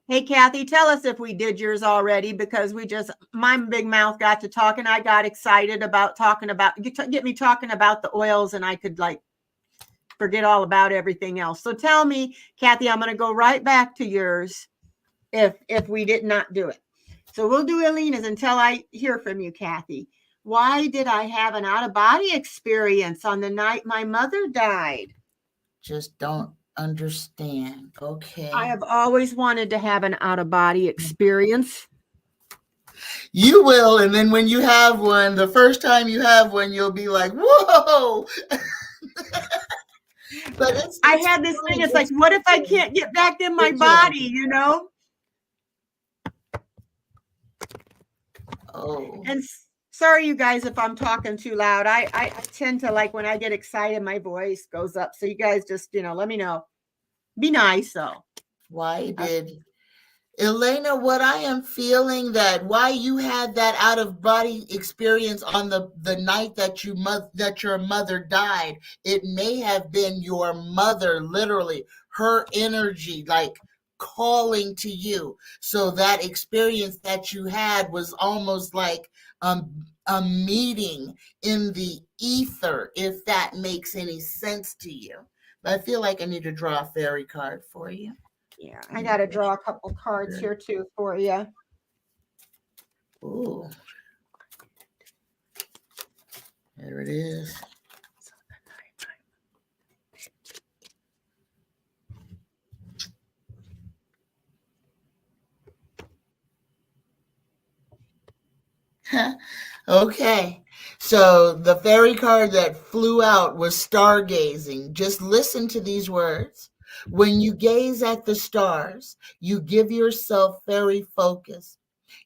Hey, Kathy, tell us if we did yours already, because my big mouth got to talking. I got excited about get me talking about the oils, and I could like forget all about everything else. So tell me, Kathy, I'm going to go right back to yours if we did not do it. So we'll do Alina's until I hear from you, Kathy. Why did I have an out-of-body experience on the night my mother died? Just don't understand. Okay. I have always wanted to have an out-of-body experience. You will, and then when you have one, the first time you have one, you'll be like, whoa. But I had this thing, it's like, what if I can't get back in my body, you know? Oh. And sorry, you guys, if I'm talking too loud. I tend to, like, when I get excited, my voice goes up. So you guys just, you know, let me know. Be nice, though. Why did Elena, what I am feeling that why you had that out of body experience on the night that your mother died, it may have been your mother, literally her energy, like calling to you. So that experience that you had was almost like a meeting in the ether, if that makes any sense to you. I feel like I need to draw a fairy card for you. Yeah, I got to draw a couple cards here too for you. Ooh. There it is. Okay. So the fairy card that flew out was stargazing. Just listen to these words. When you gaze at the stars, you give yourself fairy focus.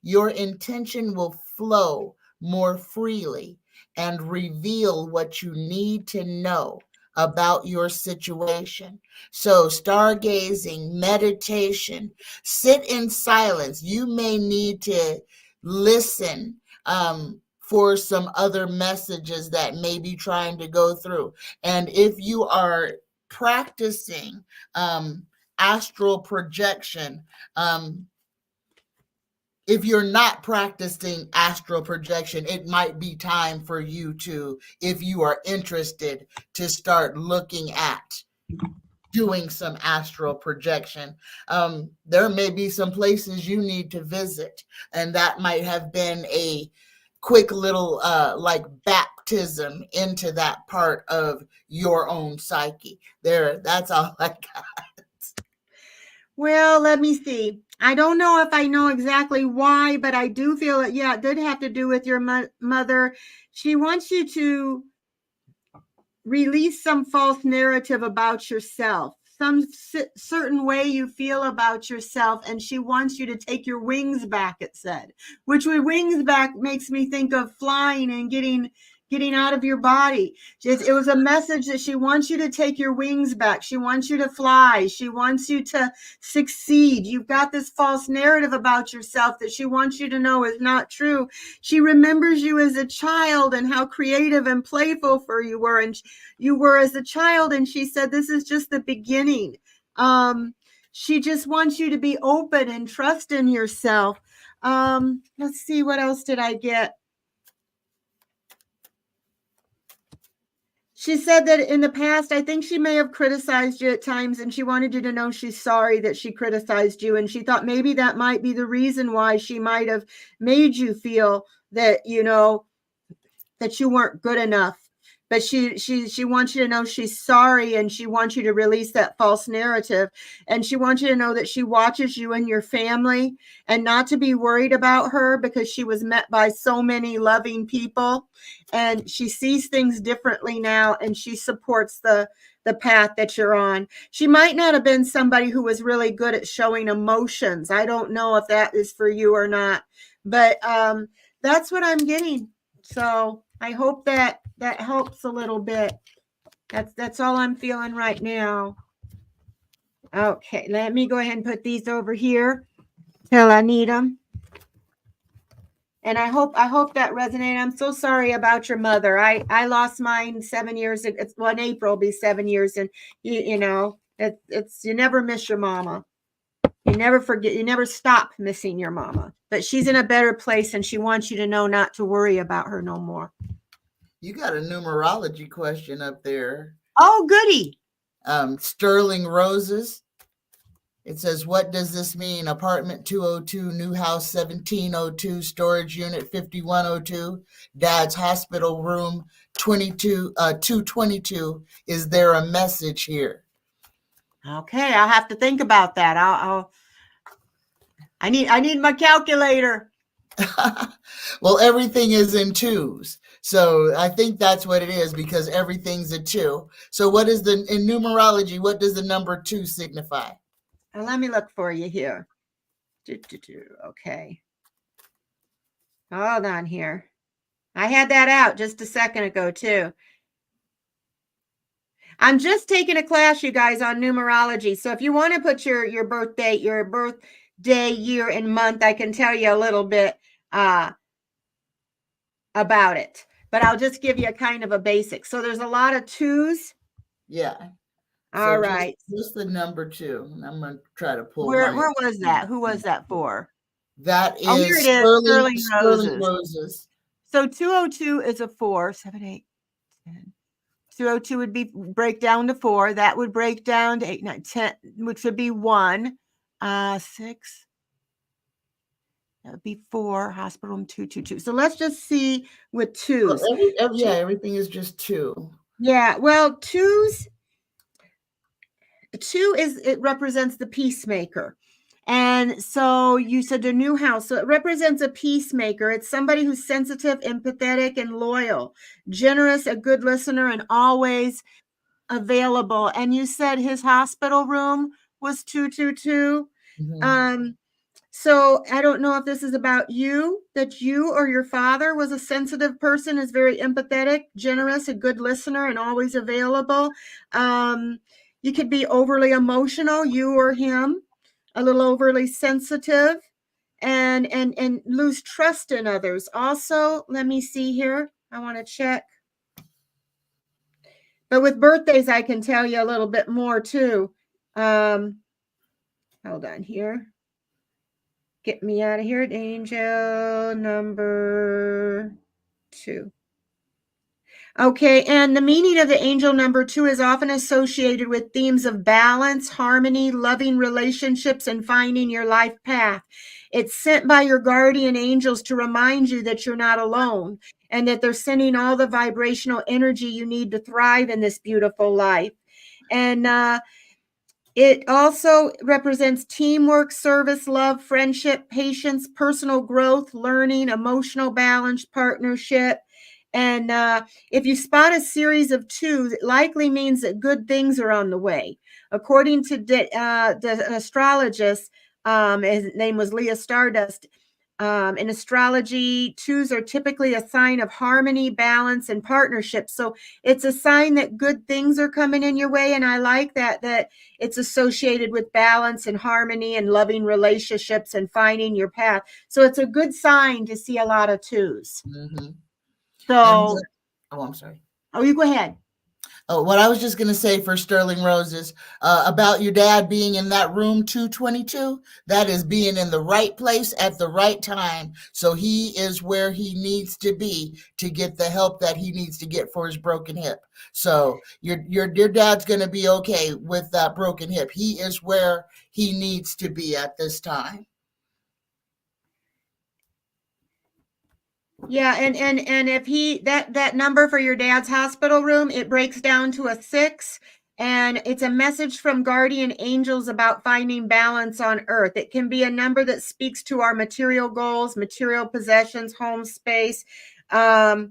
Your intention will flow more freely and reveal what you need to know about your situation. So, stargazing, meditation, sit in silence. You may need to listen for some other messages that may be trying to go through. And if you are practicing astral projection, if you're not practicing astral projection, it might be time for you to, if you are interested, to start looking at doing some astral projection. There may be some places you need to visit, and that might have been a quick little like baptism into that part of your own psyche. That's all I got. Well, let me see. I don't know if I know exactly why, but I do feel that, yeah, it did have to do with your mother. She wants you to release some false narrative about yourself, some certain way you feel about yourself, and she wants you to take your wings back, it said, which with wings back makes me think of flying and getting out of your body. It was a message that she wants you to take your wings back. She wants you to fly. She wants you to succeed. You've got this false narrative about yourself that she wants you to know is not true. She remembers you as a child and how creative and playful you were, and you were as a child. And she said, this is just the beginning. She just wants you to be open and trust in yourself. Let's see, what else did I get? She said that in the past, I think she may have criticized you at times, and she wanted you to know she's sorry that she criticized you. And she thought maybe that might be the reason why she might have made you feel that, that you weren't good enough. But she wants you to know she's sorry, and she wants you to release that false narrative. And she wants you to know that she watches you and your family, and not to be worried about her because she was met by so many loving people, and she sees things differently now, and she supports the path that you're on. She might not have been somebody who was really good at showing emotions. I don't know if that is for you or not, but that's what I'm getting. So I hope that helps a little bit. That's all I'm feeling right now. Okay, let me go ahead and put these over here till I need them. And I hope that resonated. I'm so sorry about your mother. I lost mine 7 years ago. Well, in April will be 7 years, and you never miss your mama. You never forget. You never stop missing your mama. But she's in a better place, and she wants you to know not to worry about her no more. You got a numerology question up there. Oh, goody. Sterling Roses. It says, what does this mean? Apartment 202, new house 1702, storage unit 5102, dad's hospital room 222. Is there a message here? Okay, I'll have to think about that. I need my calculator. Well, everything is in twos. So I think that's what it is, because everything's a two. So what is in numerology, what does the number 2 signify? Let me look for you here. Okay. Hold on here. I had that out just a second ago, too. I'm just taking a class, you guys, on numerology. So if you want to put your birthday, year, and month, I can tell you a little bit about it. But I'll just give you a kind of a basic. So there's a lot of twos. Yeah. All right. Just the number 2. I'm going to try to pull. Where was that? Who was that for? That is, here it is. Sterling Roses. So 202 is a 4, 7, 8, 10. 202 would be break down to 4. That would break down to 8, 9, 10, which would be 1, 6. That would be 4. Hospital room 222. So let's just see with twos. Well, everything is just 2. Yeah, well, twos. 2 it represents the peacemaker. And so you said a new house. So it represents a peacemaker. It's somebody who's sensitive, empathetic, and loyal, generous, a good listener, and always available. And you said his hospital room was 222. Mm-hmm. So I don't know if this is about you, that you or your father was a sensitive person, is very empathetic, generous, a good listener, and always available. You could be overly emotional, you or him, a little overly sensitive, and lose trust in others. Also, let me see here. I want to check. But with birthdays, I can tell you a little bit more too. Hold on here. Get me out of here. Angel number 2. Okay, and the meaning of the angel number 2 is often associated with themes of balance, harmony, loving relationships, and finding your life path. It's sent by your guardian angels to remind you that you're not alone, and that they're sending all the vibrational energy you need to thrive in this beautiful life. And it also represents teamwork, service, love, friendship, patience, personal growth, learning, emotional balance, partnership. And if you spot a series of 2s, it likely means that good things are on the way. According to the astrologist, his name was Leah Stardust. In astrology, 2s are typically a sign of harmony, balance, and partnership. So it's a sign that good things are coming in your way. And I like that it's associated with balance and harmony and loving relationships and finding your path. So it's a good sign to see a lot of 2s. Mm-hmm. So, I'm sorry. Oh, you go ahead. Oh, what I was just going to say for Sterling Roses about your dad being in that room 222, that is being in the right place at the right time. So he is where he needs to be to get the help that he needs to get for his broken hip. So your dad's going to be okay with that broken hip. He is where he needs to be at this time. Yeah, and if he that number for your dad's hospital room, it breaks down to a 6, and it's a message from guardian angels about finding balance on earth. It can be a number that speaks to our material goals, material possessions, home space. But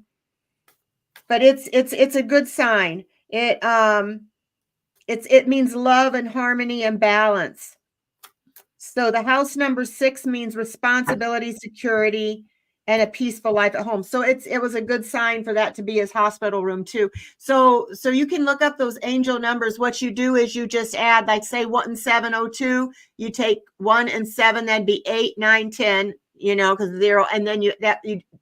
it's a good sign. It means love and harmony and balance. So the house number 6 means responsibility, security, and a peaceful life at home. So it was a good sign for that to be his hospital room too. So you can look up those angel numbers. What you do is you just add, like say 1702, you take 1 and 7, that'd be 8, 9, 10, because 0, and then you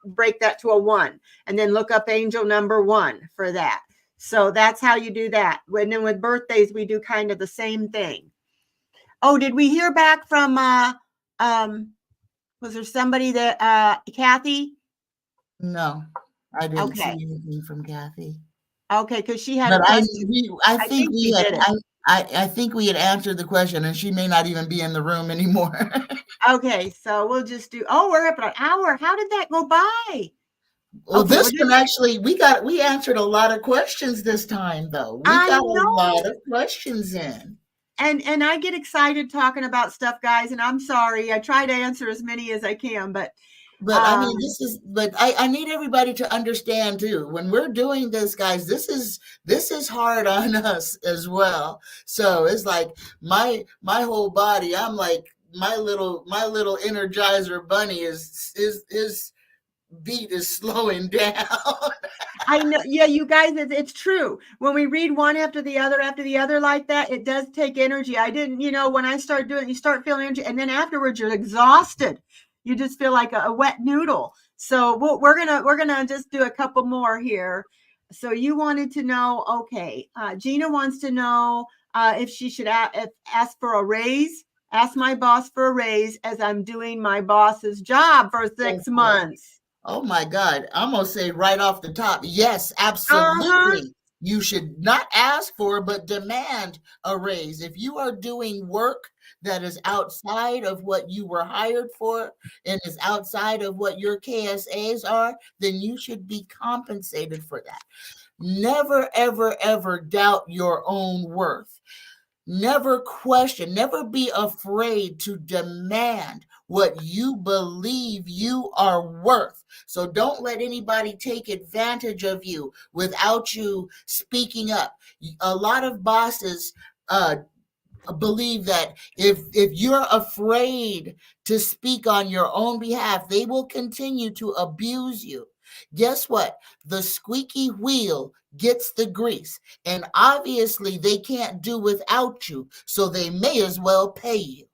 break that to a 1, and then look up angel number 1 for that. So that's how you do that. And then with birthdays, we do kind of the same thing. Oh, did we hear back from was there somebody that Kathy? No, I didn't see Okay. anything from Kathy. Okay, because she had But a question. I I think think we did it. I think we had answered the question, and she may not even be in the room anymore. Okay, so we'll just do, we're up an hour. How did that go by? Well, Okay, this one actually, we answered a lot of questions this time, though. We I got a know. lot of questions in. And I get excited talking about stuff, guys, and I'm sorry. I try to answer as many as I can, but But I mean, but I need everybody to understand too. When we're doing this, guys, this is hard on us as well. So it's like my whole body. I'm like my little Energizer bunny is beat is slowing down. I know. Yeah, you guys, it's true. When we read one after the other like that, it does take energy. I didn't, when I start doing, you start feeling energy, and then afterwards you're exhausted. You just feel like a wet noodle. So we're gonna just do a couple more here. So you wanted to know, okay? Gina wants to know if she should ask for a raise. Ask my boss for a raise as I'm doing my boss's job for 6 months. Oh my God. I'm going to say right off the top, yes, Uh-huh. absolutely. You should not ask for, but demand a raise. If you are doing work that is outside of what you were hired for and is outside of what your KSAs are, then you should be compensated for that. Never, ever, ever doubt your own worth. Never question, never be afraid to demand what you believe you are worth. So don't let anybody take advantage of you without you speaking up. A lot of bosses believe that if you're afraid to speak on your own behalf, they will continue to abuse you. Guess what? The squeaky wheel gets the grease, and obviously they can't do without you, so they may as well pay you.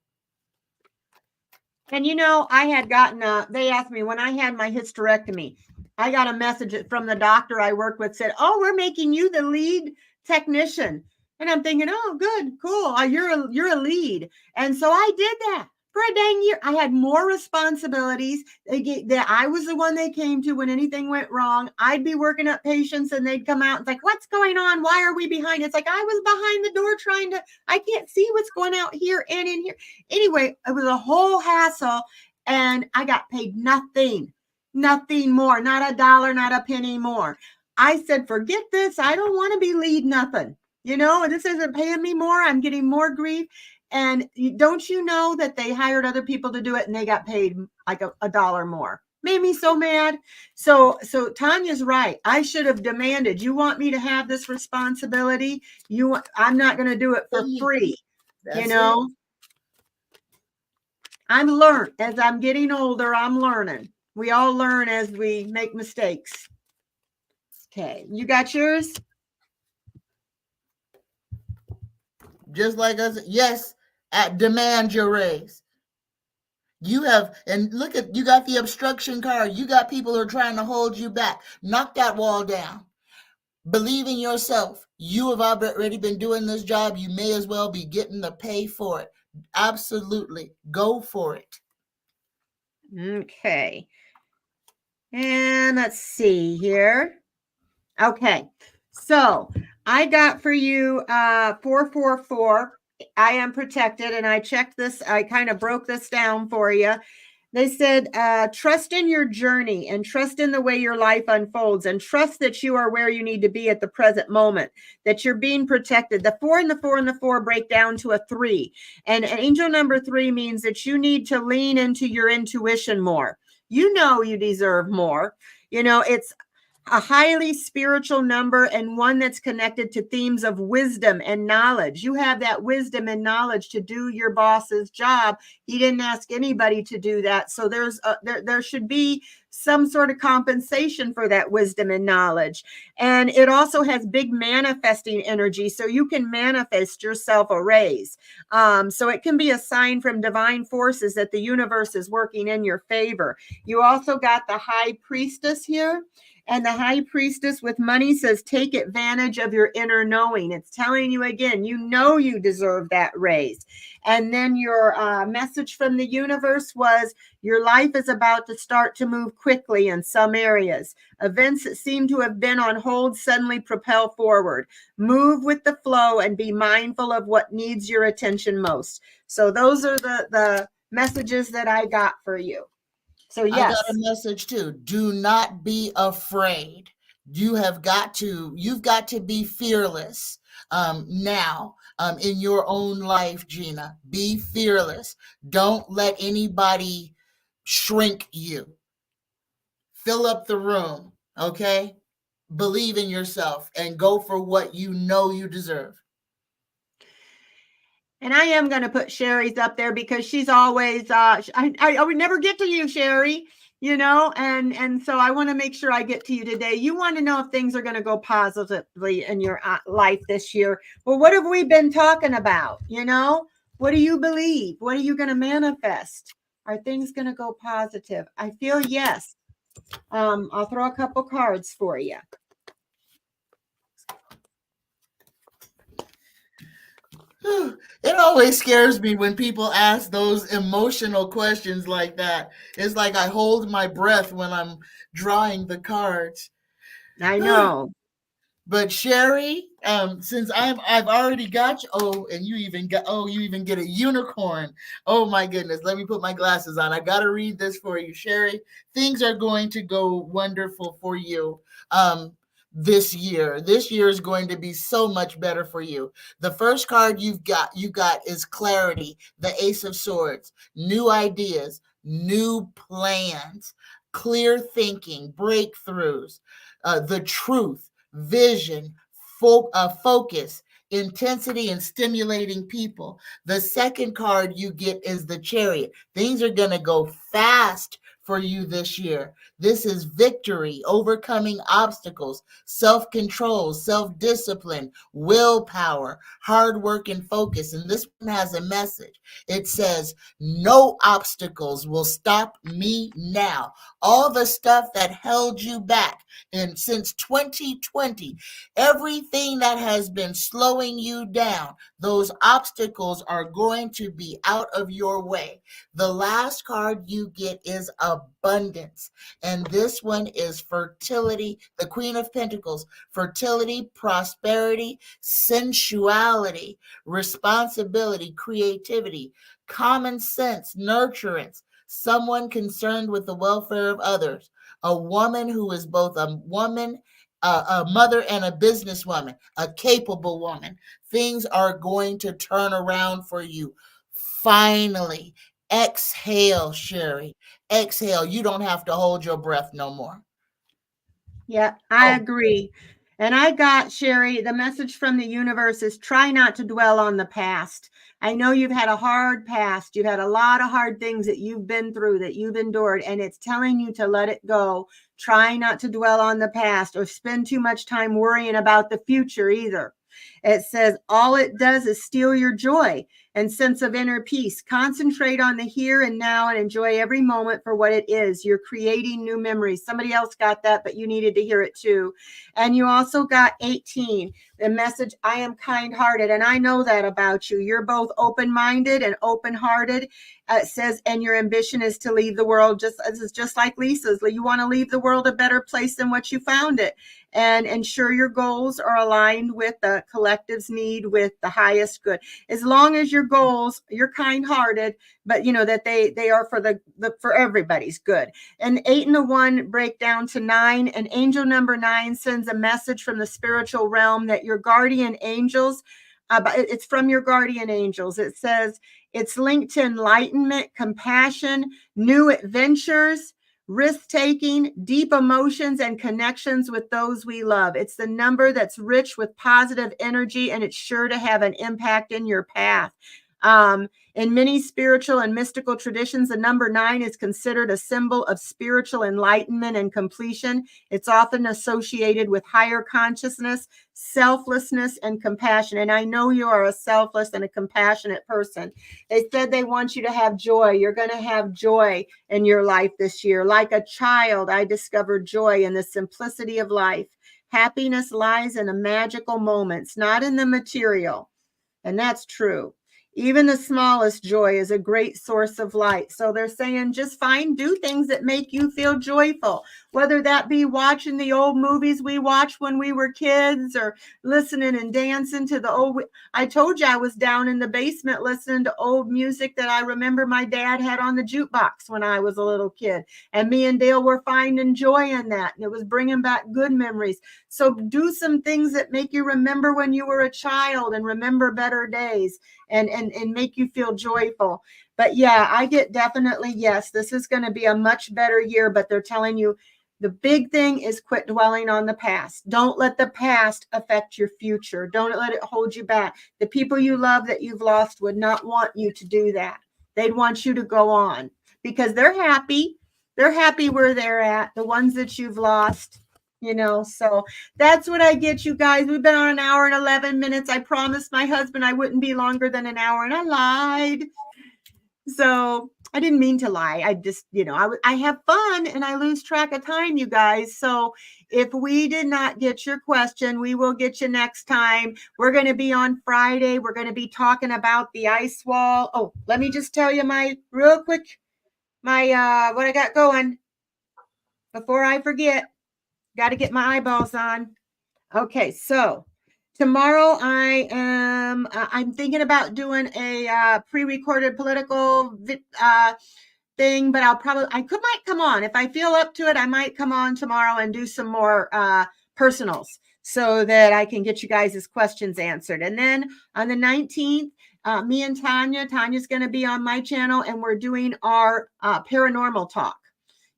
And I had gotten they asked me when I had my hysterectomy, I got a message from the doctor I work with, said, "Oh, we're making you the lead technician." And I'm thinking, "Oh, good, cool. You're a lead." And so I did that for a dang year. I had more responsibilities. That I was the one they came to when anything went wrong. I'd be working up patients and they'd come out and it's like, "What's going on? Why are we behind?" It's like I was behind the door I can't see what's going out here and in here. Anyway, it was a whole hassle, and I got paid nothing more, not a dollar, not a penny more. I said, forget this. I don't want to be lead nothing. This isn't paying me more. I'm getting more grief. And don't you know that they hired other people to do it and they got paid like a dollar more? Made me so mad. So Tanya's right. I should have demanded, you want me to have this responsibility? I'm not going to do it for free. That's it. I'm learned as I'm getting older. I'm learning. We all learn as we make mistakes. Okay, you got yours? Just like us, yes, demand your raise. You have, and look at, you got the obstruction card. You got people who are trying to hold you back. Knock that wall down. Believe in yourself. You have already been doing this job. You may as well be getting the pay for it. Absolutely. Go for it. Okay. And let's see here. Okay. So I got for you 444. I am protected. And I checked this. I kind of broke this down for you. They said, trust in your journey and trust in the way your life unfolds and trust that you are where you need to be at the present moment, that you're being protected. The 4 and the 4 and the 4 break down to a 3. And angel number 3 means that you need to lean into your intuition more. You know you deserve more. You know, it's a highly spiritual number and one that's connected to themes of wisdom and knowledge. You have that wisdom and knowledge to do your boss's job. He didn't ask anybody to do that. So there should be some sort of compensation for that wisdom and knowledge. And it also has big manifesting energy. So you can manifest yourself a raise. So it can be a sign from divine forces that the universe is working in your favor. You also got the high priestess here. And the high priestess with money says, take advantage of your inner knowing. It's telling you again, you know you deserve that raise. And then your message from the universe was, your life is about to start to move quickly in some areas. Events that seem to have been on hold suddenly propel forward. Move with the flow and be mindful of what needs your attention most. So those are the messages that I got for you. So I got yes. a message too. Do not be afraid. You've got to be fearless now in your own life, Gina. Be fearless. Don't let anybody shrink you. Fill up the room, okay? Believe in yourself and go for what you know you deserve. And I am going to put Sherry's up there because she's always, I would never get to you, Sherry, you know, and so I want to make sure I get to you today. You want to know if things are going to go positively in your life this year. Well, what have we been talking about? You know, what do you believe? What are you going to manifest? Are things going to go positive? I feel yes. I'll throw a couple cards for you. It always scares me when people ask those emotional questions like that. It's like I hold my breath when I'm drawing the cards. I know. But Sherry, since I've already got you. Oh, and you even get a unicorn. Oh my goodness, let me put my glasses on. I gotta read this for you, Sherry. Things are going to go wonderful for you. This year. This year is going to be so much better for you. The first card you got is clarity, the Ace of Swords, new ideas, new plans, clear thinking, breakthroughs, the truth, vision, focus, intensity, and stimulating people. The second card you get is the Chariot. Things are going to go fast for you this year. This is victory, overcoming obstacles, self-control, self-discipline, willpower, hard work, and focus. And this one has a message. It says, no obstacles will stop me now. All the stuff that held you back since 2020, everything that has been slowing you down, those obstacles are going to be out of your way. The last card you get is abundance. And this one is fertility, the Queen of Pentacles, fertility, prosperity, sensuality, responsibility, creativity, common sense, nurturance, someone concerned with the welfare of others, a woman who is both a woman, a mother, and a businesswoman, a capable woman. Things are going to turn around for you. Finally, exhale, Sherry. Exhale. You don't have to hold your breath no more. Yeah, I agree. And I got, Sherry, the message from the universe is try not to dwell on the past. I know you've had a hard past. You've had a lot of hard things that you've been through, that you've endured, and it's telling you to let it go. Try not to dwell on the past or spend too much time worrying about the future either. It says all it does is steal your joy. and sense of inner peace. Concentrate on the here and now and enjoy every moment for what it is. You're creating new memories. Somebody else got that, but you needed to hear it too. And you also got 18, the message, I am kind-hearted. And I know that about you. You're both open-minded and open-hearted. It says, and your ambition is to leave the world just like Lisa's. You want to leave the world a better place than what you found it, and ensure your goals are aligned with the collective's need, with the highest good. As long as your goals, you're kind-hearted, but you know that they are for everybody's good. And 8 and a 1 break down to 9. And angel number 9 sends a message from the spiritual realm that your guardian angels, it's from your guardian angels. It says it's linked to enlightenment, compassion, new adventures, risk-taking, deep emotions, and connections with those we love. It's the number that's rich with positive energy, and it's sure to have an impact in your path. In many spiritual and mystical traditions, the number 9 is considered a symbol of spiritual enlightenment and completion. It's often associated with higher consciousness, selflessness, and compassion. And I know you are a selfless and a compassionate person. They said they want you to have joy. You're going to have joy in your life this year. Like a child, I discovered joy in the simplicity of life. Happiness lies in the magical moments, not in the material. And that's true. Even the smallest joy is a great source of light. So they're saying just do things that make you feel joyful, whether that be watching the old movies we watched when we were kids, or listening and dancing to the old. I told you I was down in the basement listening to old music that I remember my dad had on the jukebox when I was a little kid. And me and Dale were finding joy in that. And it was bringing back good memories. So do some things that make you remember when you were a child and remember better days. And make you feel joyful. But yeah, I get definitely, yes, this is going to be a much better year, but they're telling you the big thing is quit dwelling on the past. Don't let the past affect your future. Don't let it hold you back. The people you love that you've lost would not want you to do that. They'd want you to go on because they're happy. They're happy where they're at, the ones that you've lost. So that's what I get, you guys. We've been on an hour and 11 minutes. I promised my husband I wouldn't be longer than an hour, and I lied. So I didn't mean to lie. I just, I have fun and I lose track of time, you guys. So if we did not get your question, we will get you next time. We're going to be on Friday. We're going to be talking about the ice wall. Oh, let me just tell you real quick, what I got going before I forget. Got to get my eyeballs on. Okay, so tomorrow I'm thinking about doing a pre-recorded political thing, but I might come on. If I feel up to it, I might come on tomorrow and do some more personals so that I can get you guys' questions answered. And then on the 19th, me and Tanya's going to be on my channel, and we're doing our paranormal talk.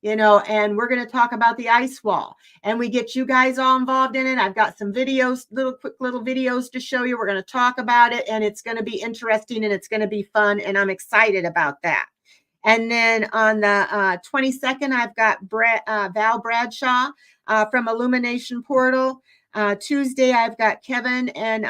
And we're going to talk about the ice wall, and we get you guys all involved in it. I've got some videos, quick little videos to show you. We're going to talk about it, and it's going to be interesting and it's going to be fun. And I'm excited about that. And then on the 22nd, I've got Val Bradshaw from Illumination Portal. Tuesday, I've got Kevin and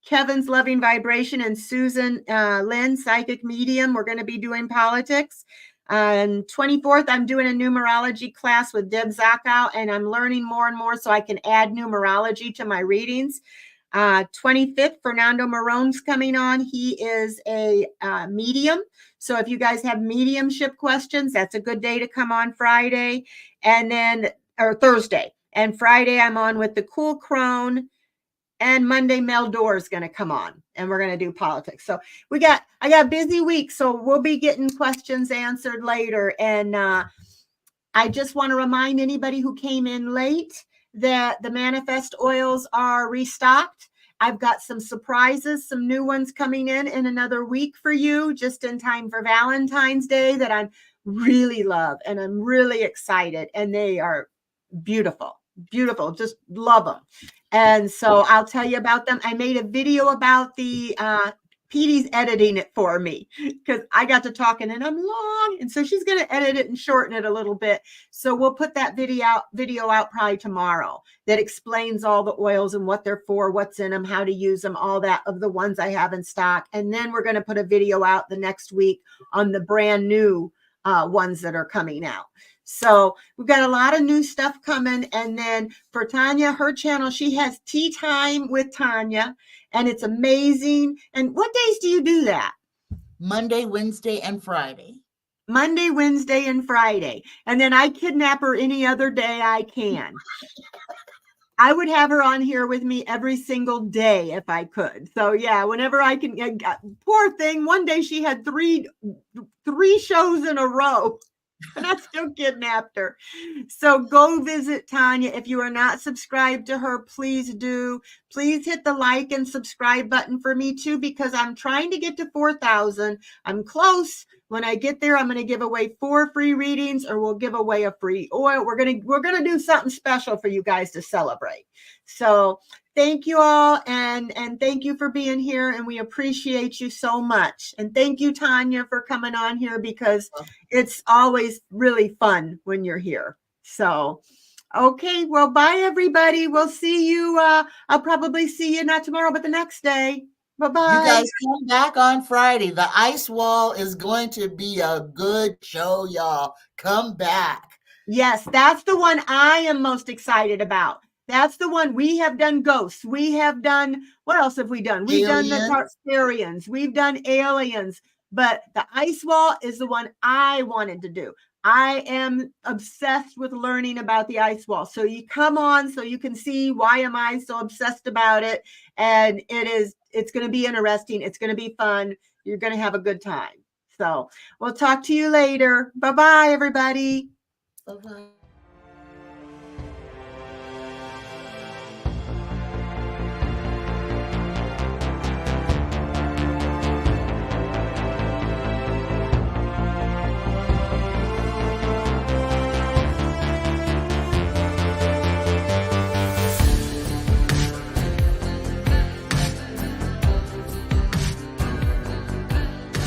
Kevin's Loving Vibration, and Susan Lynn, Psychic Medium. We're going to be doing politics. On 24th, I'm doing a numerology class with Deb Zakow, and I'm learning more and more so I can add numerology to my readings. 25th, Fernando Marone's coming on. He is a medium. So if you guys have mediumship questions, that's a good day to come on Friday or Thursday. And Friday, I'm on with the Cool Crone. And Monday, Mel Dorr is going to come on, and we're going to do politics. So I got a busy week, so we'll be getting questions answered later. And I just want to remind anybody who came in late that the Manifest oils are restocked. I've got some surprises, some new ones coming in another week for you, just in time for Valentine's Day, that I really love, and I'm really excited. And they are beautiful, just love them. And so I'll tell you about them. I made a video about the Petey's editing it for me because I got to talking and I'm long. And so she's going to edit it and shorten it a little bit. So we'll put that video out probably tomorrow that explains all the oils and what they're for, what's in them, how to use them, all that of the ones I have in stock. And then we're going to put a video out the next week on the brand new ones that are coming out. So we've got a lot of new stuff coming. And then for Tanya, her channel, she has Tea Time with Tanya, and it's amazing. And what days do you do that? Monday, Wednesday, and Friday. Monday, Wednesday, and Friday. And then I kidnap her any other day I can. I would have her on here with me every single day if I could. So yeah, whenever I can. Poor thing. One day she had three shows in a row. And I still kidnapped her. So go visit Tanya. If you are not subscribed to her, please do. Please hit the like and subscribe button for me too, because I'm trying to get to 4,000. I'm close. When I get there, I'm going to give away 4 free readings, or we'll give away a free oil. We're going to do something special for you guys to celebrate. So thank you all, and thank you for being here, and we appreciate you so much. And thank you, Tanya, for coming on here, because it's always really fun when you're here. So, okay, well, bye, everybody. We'll see you. I'll probably see you not tomorrow, but the next day. Bye-bye. You guys come back on Friday. The ice wall is going to be a good show, y'all. Come back. Yes, that's the one I am most excited about. That's the one. We have done ghosts. We have done, what else have we done? We've done the Tarstarians. We've done aliens. But the ice wall is the one I wanted to do. I am obsessed with learning about the ice wall. So you come on so you can see why am I so obsessed about it. And it's going to be interesting. It's going to be fun. You're going to have a good time. So we'll talk to you later. Bye-bye, everybody. Bye-bye.